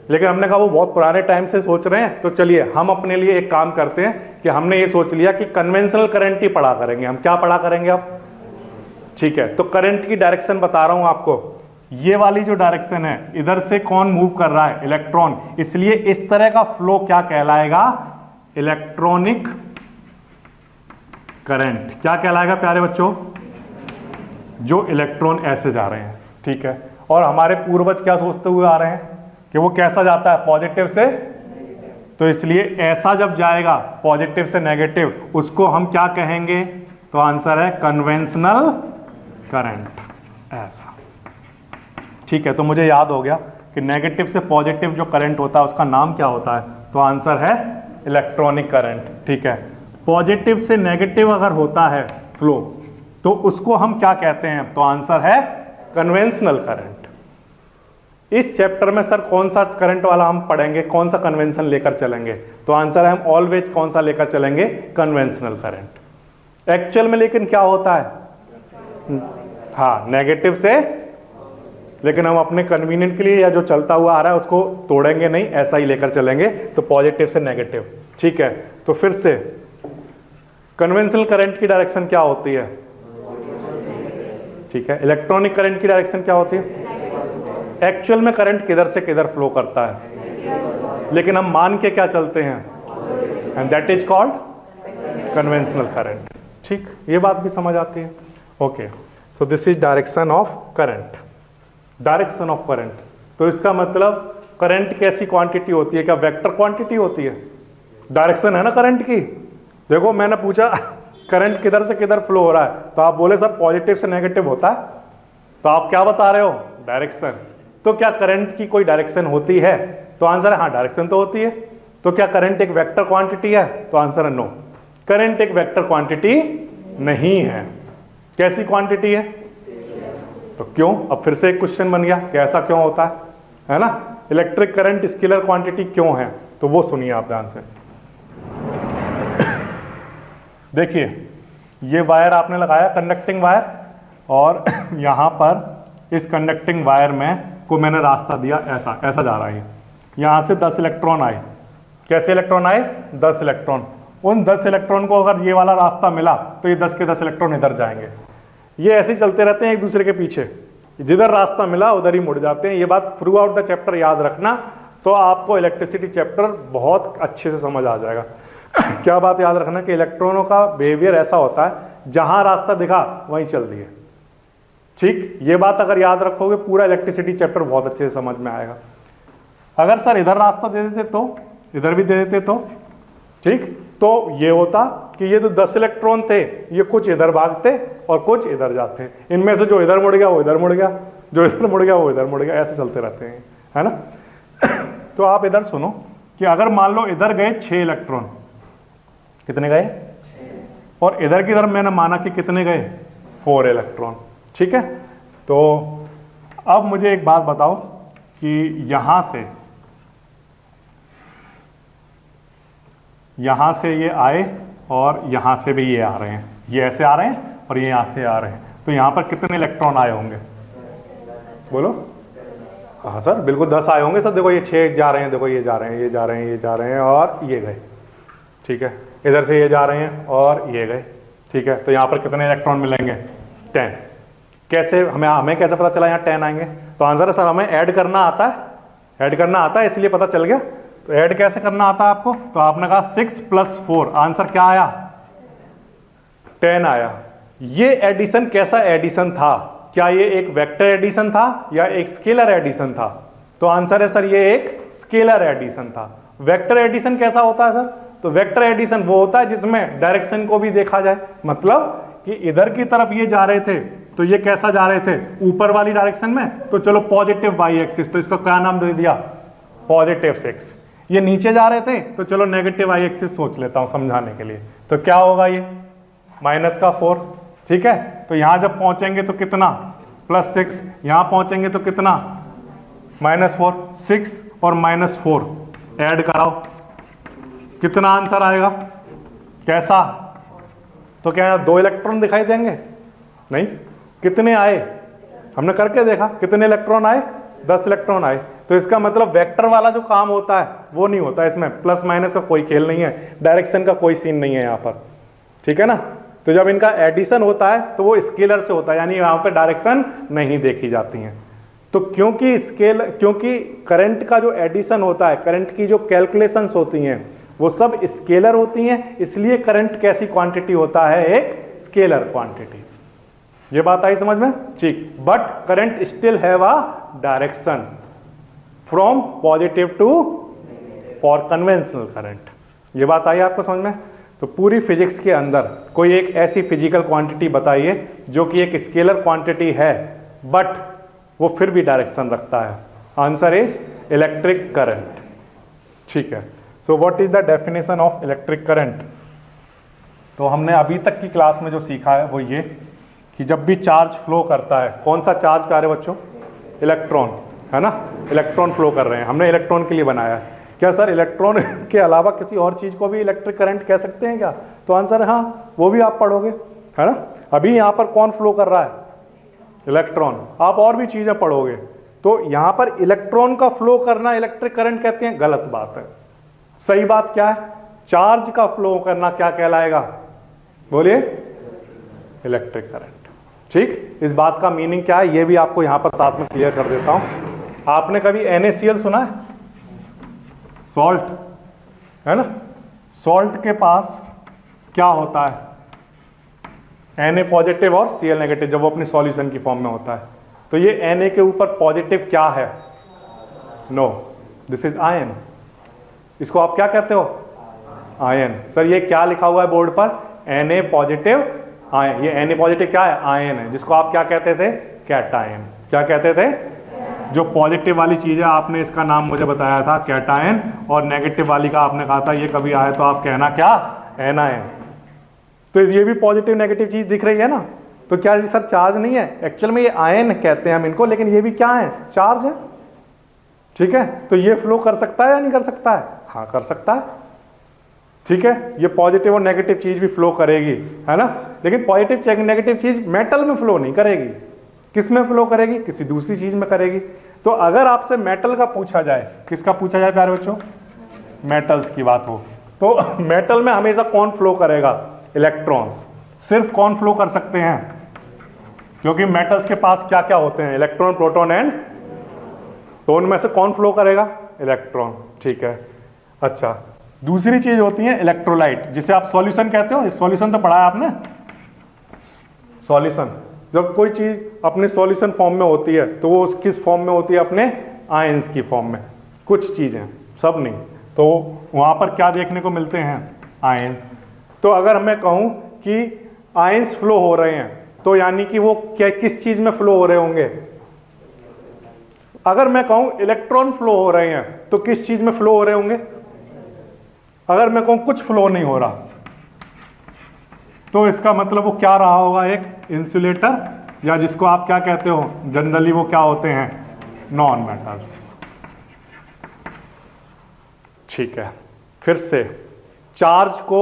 Speaker 1: लेकिन हमने कहा वो बहुत पुराने टाइम से सोच रहे हैं, तो चलिए हम अपने लिए एक काम करते हैं कि हमने ये सोच लिया कि कन्वेंशनल करंट ही पढ़ा करेंगे। हम क्या पढ़ा करेंगे अब, ठीक है। तो करंट की डायरेक्शन बता रहा हूं आपको, ये वाली जो डायरेक्शन है, इधर से कौन मूव कर रहा है, इलेक्ट्रॉन। इसलिए इस तरह का फ्लो क्या कहलाएगा, इलेक्ट्रॉनिक करंट। क्या कहलाएगा प्यारे बच्चों, जो इलेक्ट्रॉन ऐसे जा रहे हैं। ठीक है, और हमारे पूर्वज क्या सोचते हुए आ रहे हैं कि वो कैसा जाता है, पॉजिटिव से। तो इसलिए ऐसा जब जाएगा पॉजिटिव से नेगेटिव, उसको हम क्या कहेंगे, तो आंसर है कन्वेंशनल करंट, ऐसा। ठीक है, तो मुझे याद हो गया कि नेगेटिव से पॉजिटिव जो करंट होता है उसका नाम क्या होता है, तो आंसर है इलेक्ट्रॉनिक करंट। ठीक है, पॉजिटिव से नेगेटिव अगर होता है फ्लो, तो उसको हम क्या कहते हैं, तो आंसर है कन्वेंशनल करंट। इस चैप्टर में सर कौन सा करंट वाला हम पढ़ेंगे, कौन सा कन्वेंशन लेकर चलेंगे, तो आंसर है हम ऑलवेज कौन सा लेकर चलेंगे, कन्वेंशनल करंट। एक्चुअल में लेकिन क्या होता है, हाँ, नेगेटिव से लेकिन हम अपने कन्वीनियंट के लिए या जो चलता हुआ आ रहा है उसको तोड़ेंगे नहीं, ऐसा ही लेकर चलेंगे। तो पॉजिटिव से नेगेटिव, ठीक है। तो फिर से कन्वेंशनल करंट की डायरेक्शन क्या होती है? ठीक है। इलेक्ट्रॉनिक करंट की डायरेक्शन क्या होती है? एक्चुअल में करंट किधर से किधर फ्लो करता है, लेकिन हम मान के क्या चलते हैं, and that is called conventional current. ठीक, ये बात भी समझ आती है। Okay, so this is direction of current. Direction of current, तो इसका मतलब करंट कैसी क्वांटिटी होती है? क्या वेक्टर क्वांटिटी होती है? डायरेक्शन है ना करंट की। देखो मैंने पूछा करंट किधर से किधर फ्लो हो रहा है, तो आप बोले सर पॉजिटिव से नेगेटिव होता है, तो आप क्या बता रहे हो? डायरेक्शन। तो क्या करंट की कोई डायरेक्शन होती है? तो आंसर है हाँ, डायरेक्शन तो होती है। तो क्या करंट एक वेक्टर क्वांटिटी है? तो आंसर है नो, करंट एक वेक्टर क्वांटिटी नहीं है। कैसी क्वांटिटी है? तो क्यों? अब फिर से एक क्वेश्चन बन गया कि ऐसा क्यों होता है ना? इलेक्ट्रिक करंट स्केलर क्वांटिटी क्यों है? तो वो सुनिए आप ध्यान से। देखिए ये वायर आपने लगाया, कंडक्टिंग वायर, और यहां पर इस कंडक्टिंग वायर में को मैंने रास्ता दिया, ऐसा ऐसा जा रहा है। यहां से 10 इलेक्ट्रॉन आए। कैसे इलेक्ट्रॉन आए? 10 इलेक्ट्रॉन। उन 10 इलेक्ट्रॉन को अगर ये वाला रास्ता मिला तो ये 10 के 10 इलेक्ट्रॉन इधर जाएंगे। ये ऐसे चलते रहते हैं एक दूसरे के पीछे, जिधर रास्ता मिला उधर ही मुड़ जाते हैं। ये बात थ्रू आउट द चैप्टर याद रखना, तो आपको इलेक्ट्रिसिटी चैप्टर बहुत अच्छे से समझ आ जाएगा। क्या बात याद रखना कि इलेक्ट्रॉनों का बिहेवियर ऐसा होता है, जहां रास्ता दिखा वहीं चल दिए। ठीक, ये बात अगर याद रखोगे पूरा इलेक्ट्रिसिटी चैप्टर बहुत अच्छे से समझ में आएगा। अगर सर इधर रास्ता दे देते तो, इधर भी दे देते तो, ठीक, तो ये होता कि ये जो 10 इलेक्ट्रॉन थे ये कुछ इधर भागते और कुछ इधर जाते। इनमें से जो इधर मुड़ गया वो इधर मुड़ गया, जो इधर मुड़ गया वो इधर मुड़ गया, ऐसे चलते रहते हैं, है ना। तो आप इधर सुनो कि अगर मान लो इधर गए 6 इलेक्ट्रॉन, कितने गए? और इधर की तरफ मैंने माना कि कितने गए? 4 इलेक्ट्रॉन। ठीक है। तो अब मुझे एक बात बताओ कि यहां से ये आए और यहां से भी ये आ रहे हैं, ये ऐसे आ रहे हैं और ये यहां से आ रहे हैं, तो यहां पर कितने इलेक्ट्रॉन आए होंगे? बोलो। हाँ सर बिल्कुल 10 आए होंगे सर। देखो ये 6 जा रहे हैं, देखो ये जा रहे हैं, ये जा रहे हैं, ये जा रहे हैं और ये गए। ठीक है, इधर से ये जा रहे हैं और ये गए। ठीक है, तो यहाँ पर कितने इलेक्ट्रॉन मिलेंगे? 10। कैसे हमें कैसे पता चला यहाँ 10 आएंगे? तो आंसर है सर हमें ऐड करना आता है, ऐड करना आता है इसलिए पता चल गया। तो ऐड कैसे करना आता है आपको? तो आपने कहा 6 + 4, आंसर क्या आया? 10 आया। ये एडिशन कैसा एडिशन था? क्या ये एक वेक्टर एडिशन था या एक स्केलर एडिशन था? तो आंसर है सर ये एक स्केलर एडिशन था। वेक्टर एडिशन कैसा होता है सर? तो वेक्टर एडिशन वो होता है जिसमें डायरेक्शन को भी देखा जाए, मतलब कि इधर की तरफ ये जा रहे थे तो ये कैसा जा रहे थे? ऊपर वाली डायरेक्शन में, तो चलो पॉजिटिव वाई एक्सिस, तो इसको क्या नाम दे दिया? पॉजिटिव 6। ये नीचे जा रहे थे तो चलो नेगेटिव वाई एक्सिस सोच लेता हूं समझाने के लिए, तो क्या होगा ये? -4। ठीक है, तो यहां जब पहुंचेंगे तो कितना? +6। यहां पहुंचेंगे तो कितना? -4। 6 और -4 ऐड कराओ, कितना आंसर आएगा? कैसा? तो क्या 2 इलेक्ट्रॉन दिखाई देंगे? नहीं। कितने आए? हमने करके देखा, कितने इलेक्ट्रॉन आए? 10 इलेक्ट्रॉन आए। तो इसका मतलब वेक्टर वाला जो काम होता है वो नहीं होता, इसमें प्लस माइनस का कोई खेल नहीं है, डायरेक्शन का कोई सीन नहीं है यहाँ पर। ठीक है ना। तो जब इनका एडिशन होता है तो वो स्केलर से होता है, यानी यहाँ पे डायरेक्शन नहीं देखी जाती है। तो क्योंकि करंट का जो एडिशन होता है, करंट की जो कैलकुलेशंस होती हैं वो सब स्केलर होती हैं, इसलिए करंट कैसी क्वांटिटी होता है? एक स्केलर क्वांटिटी। ये बात आई समझ में? ठीक। But current still have a direction from positive to, for conventional current. ये बात आई आपको समझ में? तो पूरी फिजिक्स के अंदर कोई एक ऐसी फिजिकल क्वांटिटी बताइए जो कि एक स्केलर क्वांटिटी है बट वो फिर भी डायरेक्शन रखता है। Answer is electric current. ठीक है। सो what is the definition of electric current? तो हमने अभी तक की क्लास में जो सीखा है वो ये कि जब भी चार्ज फ्लो करता है, कौन सा चार्ज प्यारे बच्चों? इलेक्ट्रॉन, है ना। इलेक्ट्रॉन फ्लो कर रहे हैं, हमने इलेक्ट्रॉन के लिए बनाया है। क्या सर इलेक्ट्रॉन के अलावा किसी और चीज को भी इलेक्ट्रिक करंट कह सकते हैं क्या? तो आंसर है हाँ, वो भी आप पढ़ोगे, है ना। अभी यहाँ पर कौन फ्लो कर रहा है? इलेक्ट्रॉन। आप और भी चीजें पढ़ोगे तो यहां पर इलेक्ट्रॉन का फ्लो करना इलेक्ट्रिक करंट कहते हैं, गलत बात है। सही बात क्या है? चार्ज का फ्लो करना क्या कहलाएगा? बोलिए, इलेक्ट्रिक करंट। ठीक, इस बात का मीनिंग क्या है ये भी आपको यहां पर साथ में क्लियर कर देता हूं। आपने कभी NaCl सुना है? सॉल्ट है ना, सॉल्ट के पास क्या होता है? Na पॉजिटिव और Cl नेगेटिव, जब वो अपनी सॉल्यूशन की फॉर्म में होता है। तो ये Na के ऊपर पॉजिटिव क्या है? No, this is ion. इसको आप क्या कहते हो? आयन। सर ये क्या लिखा हुआ है बोर्ड पर? Na positive ion. ये Na पॉजिटिव क्या है? आयन है, जिसको आप क्या कहते थे? कैटायन। क्या कहते थे? जो पॉजिटिव वाली चीज है आपने इसका नाम मुझे बताया था कैटायन, और नेगेटिव वाली का आपने कहा था ये कभी आए तो आप कहना क्या? एनायन। तो ये भी पॉजिटिव नेगेटिव चीज दिख रही है ना। तो क्या जी सर चार्ज नहीं है? एक्चुअल में ये आयन कहते हैं हम इनको, लेकिन ये भी क्या है? चार्ज है। ठीक है, तो ये फ्लो कर सकता है या नहीं कर सकता है? हाँ कर सकता है। ठीक है, ये पॉजिटिव और नेगेटिव चीज भी फ्लो करेगी, है ना। लेकिन पॉजिटिव नेगेटिव चीज मेटल में फ्लो नहीं करेगी। किस में फ्लो करेगी? किसी दूसरी चीज में करेगी। तो अगर आपसे मेटल का पूछा जाए, किसका पूछा जाए प्यारे बच्चों? मेटल्स की बात हो तो मेटल में हमेशा कौन फ्लो करेगा? इलेक्ट्रॉन्स। सिर्फ कौन फ्लो कर सकते हैं? क्योंकि मेटल्स के पास क्या क्या होते हैं? इलेक्ट्रॉन, प्रोटॉन एंड, तो उनमें से कौन फ्लो करेगा? इलेक्ट्रॉन। ठीक है, अच्छा दूसरी चीज होती है इलेक्ट्रोलाइट, जिसे आप सॉल्यूशन कहते हो। सॉल्यूशन तो पढ़ा है आपने, सॉल्यूशन। जब कोई चीज अपने सॉल्यूशन फॉर्म में होती है तो वो किस फॉर्म में होती है? अपने आयंस की फॉर्म में। कुछ चीजें, सब नहीं। तो वहां पर क्या देखने को मिलते हैं? आयंस। तो अगर मैं कहूं कि आयंस फ्लो हो रहे हैं तो यानी कि वो क्या, किस चीज में फ्लो हो रहे होंगे? अगर मैं कहूं इलेक्ट्रॉन फ्लो हो रहे हैं तो किस चीज में फ्लो हो रहे होंगे? अगर मैं कहूं कुछ फ्लो नहीं हो रहा तो इसका मतलब वो क्या रहा होगा? एक इंसुलेटर, या जिसको आप क्या कहते हो जनरली, वो क्या होते हैं? Non metals. ठीक है, फिर से चार्ज को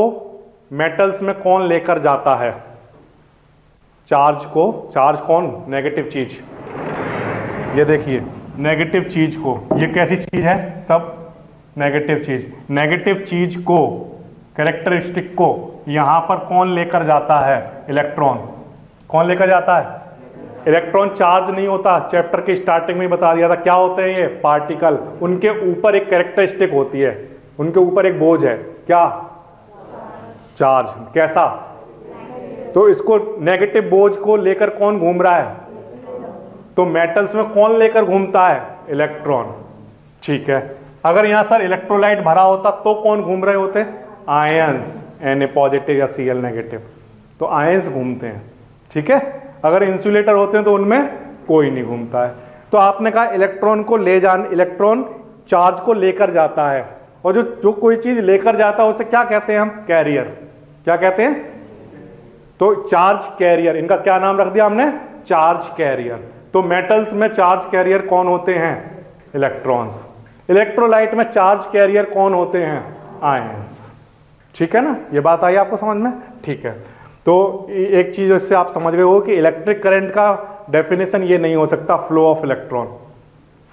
Speaker 1: मेटल्स में कौन लेकर जाता है? चार्ज कौन? नेगेटिव चीज। ये देखिए नेगेटिव चीज को, ये कैसी चीज है? सब नेगेटिव चीज। नेगेटिव चीज को, कैरेक्टरिस्टिक को यहां पर कौन लेकर जाता है? इलेक्ट्रॉन। कौन लेकर जाता है? इलेक्ट्रॉन चार्ज नहीं होता। चैप्टर की स्टार्टिंग में बता दिया था क्या होते हैं ये? पार्टिकल। उनके ऊपर एक कैरेक्टरिस्टिक होती है, उनके ऊपर एक बोझ है, क्या? चार्ज। कैसा? तो इसको नेगेटिव बोझ को लेकर कौन घूम रहा है? तो मेटल्स में कौन लेकर घूमता है? इलेक्ट्रॉन। ठीक है, अगर यहां सर इलेक्ट्रोलाइट भरा होता तो कौन घूम रहे होते? आयंस, Na पॉजिटिव या Cl नेगेटिव। तो आयंस घूमते हैं। ठीक है, अगर इंसुलेटर होते हैं तो उनमें कोई नहीं घूमता है। तो आपने कहा इलेक्ट्रॉन को ले जाने, इलेक्ट्रॉन चार्ज को लेकर जाता है, और जो कोई चीज लेकर जाता है उसे क्या कहते हैं हम? कैरियर। क्या कहते हैं? तो चार्ज कैरियर, इनका क्या नाम रख दिया हमने? Charge carrier. तो मेटल्स में चार्ज कैरियर कौन होते हैं? इलेक्ट्रॉन्स। इलेक्ट्रोलाइट में चार्ज कैरियर कौन होते हैं? आयंस। ठीक है ना, ये बात आई आपको समझ में? ठीक है, तो एक चीज इससे आप समझ गए हो कि इलेक्ट्रिक करंट का डेफिनेशन ये नहीं हो सकता flow of electron,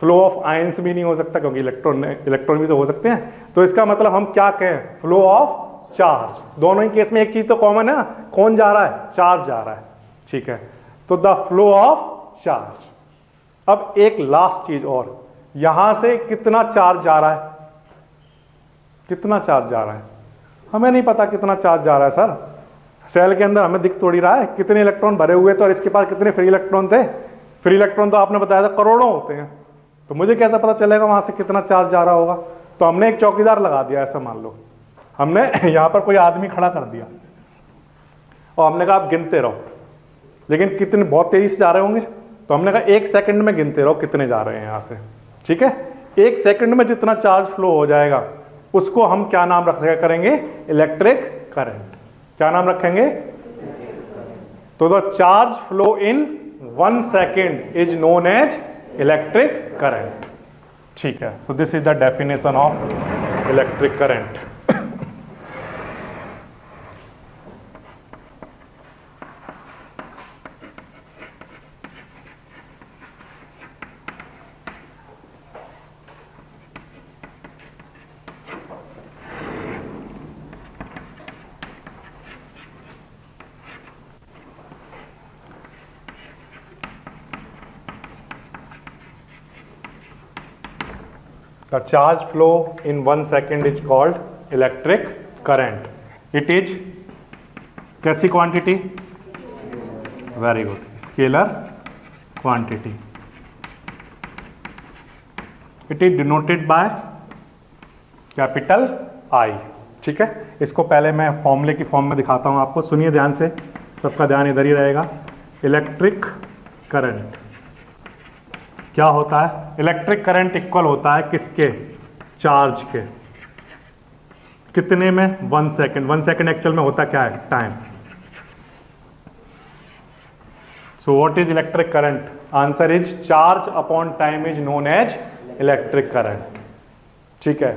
Speaker 1: flow of ions भी नहीं हो सकता, क्योंकि इलेक्ट्रॉन भी तो हो सकते हैं। तो इसका मतलब हम क्या कहें? Flow of charge. दोनों ही केस में एक चीज तो कॉमन है ना, कौन जा रहा है? चार्ज जा रहा है। ठीक है, तो द फ्लो ऑफ चार्ज। अब एक लास्ट चीज और, यहां से कितना चार्ज जा रहा है? कितना चार्ज जा रहा है? हमें नहीं पता कितना चार्ज जा रहा है सर। सेल के अंदर हमें दिख थोड़ी रहा है कितने इलेक्ट्रॉन भरे हुए थे और इसके पास कितने फ्री इलेक्ट्रॉन थे। फ्री इलेक्ट्रॉन तो आपने बताया था करोड़ों होते हैं, तो मुझे कैसे पता चलेगा वहां से कितना चार्ज जा रहा होगा? तो हमने एक चौकीदार लगा दिया, ऐसा मान लो हमने यहां पर कोई आदमी खड़ा कर दिया और हमने कहा आप गिनते रहो, लेकिन कितने, बहुत तेजी से जा रहे होंगे, तो हमने कहा 1 सेकंड में गिनते रहो कितने जा रहे हैं यहां से। ठीक है, 1 सेकंड में जितना चार्ज फ्लो हो जाएगा उसको हम क्या नाम रख करेंगे? Electric current. क्या नाम रखेंगे? तो the charge flow in 1 second is known as electric current. ठीक है, so this is the definition of electric current. The charge flow in 1 second is called electric current. It is कैसी quantity? Very good, scalar quantity. It is denoted by capital I. ठीक है, इसको पहले मैं फॉर्मूले की फॉर्म में दिखाता हूं आपको. सुनिए ध्यान से, सबका ध्यान इधर ही रहेगा. इलेक्ट्रिक करंट क्या होता है? इलेक्ट्रिक करंट इक्वल होता है किसके? चार्ज के. कितने में? 1 सेकेंड. 1 सेकेंड एक्चुअल में होता क्या है? Time. So what is electric current? Answer is charge upon time is known as electric current. ठीक है,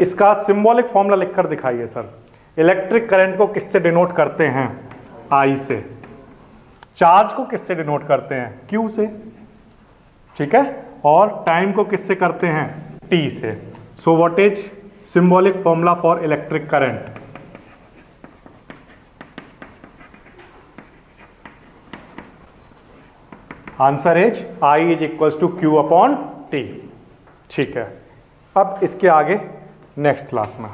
Speaker 1: इसका सिंबॉलिक फॉर्मूला लिखकर दिखाइए सर. इलेक्ट्रिक करंट को किससे डिनोट करते हैं? I से. चार्ज को किससे डिनोट करते हैं? Q से. ठीक है, और टाइम को किससे करते हैं? T से. So what is symbolic formula for electric current? Answer is I is equal to Q upon T. ठीक है, अब इसके आगे नेक्स्ट क्लास में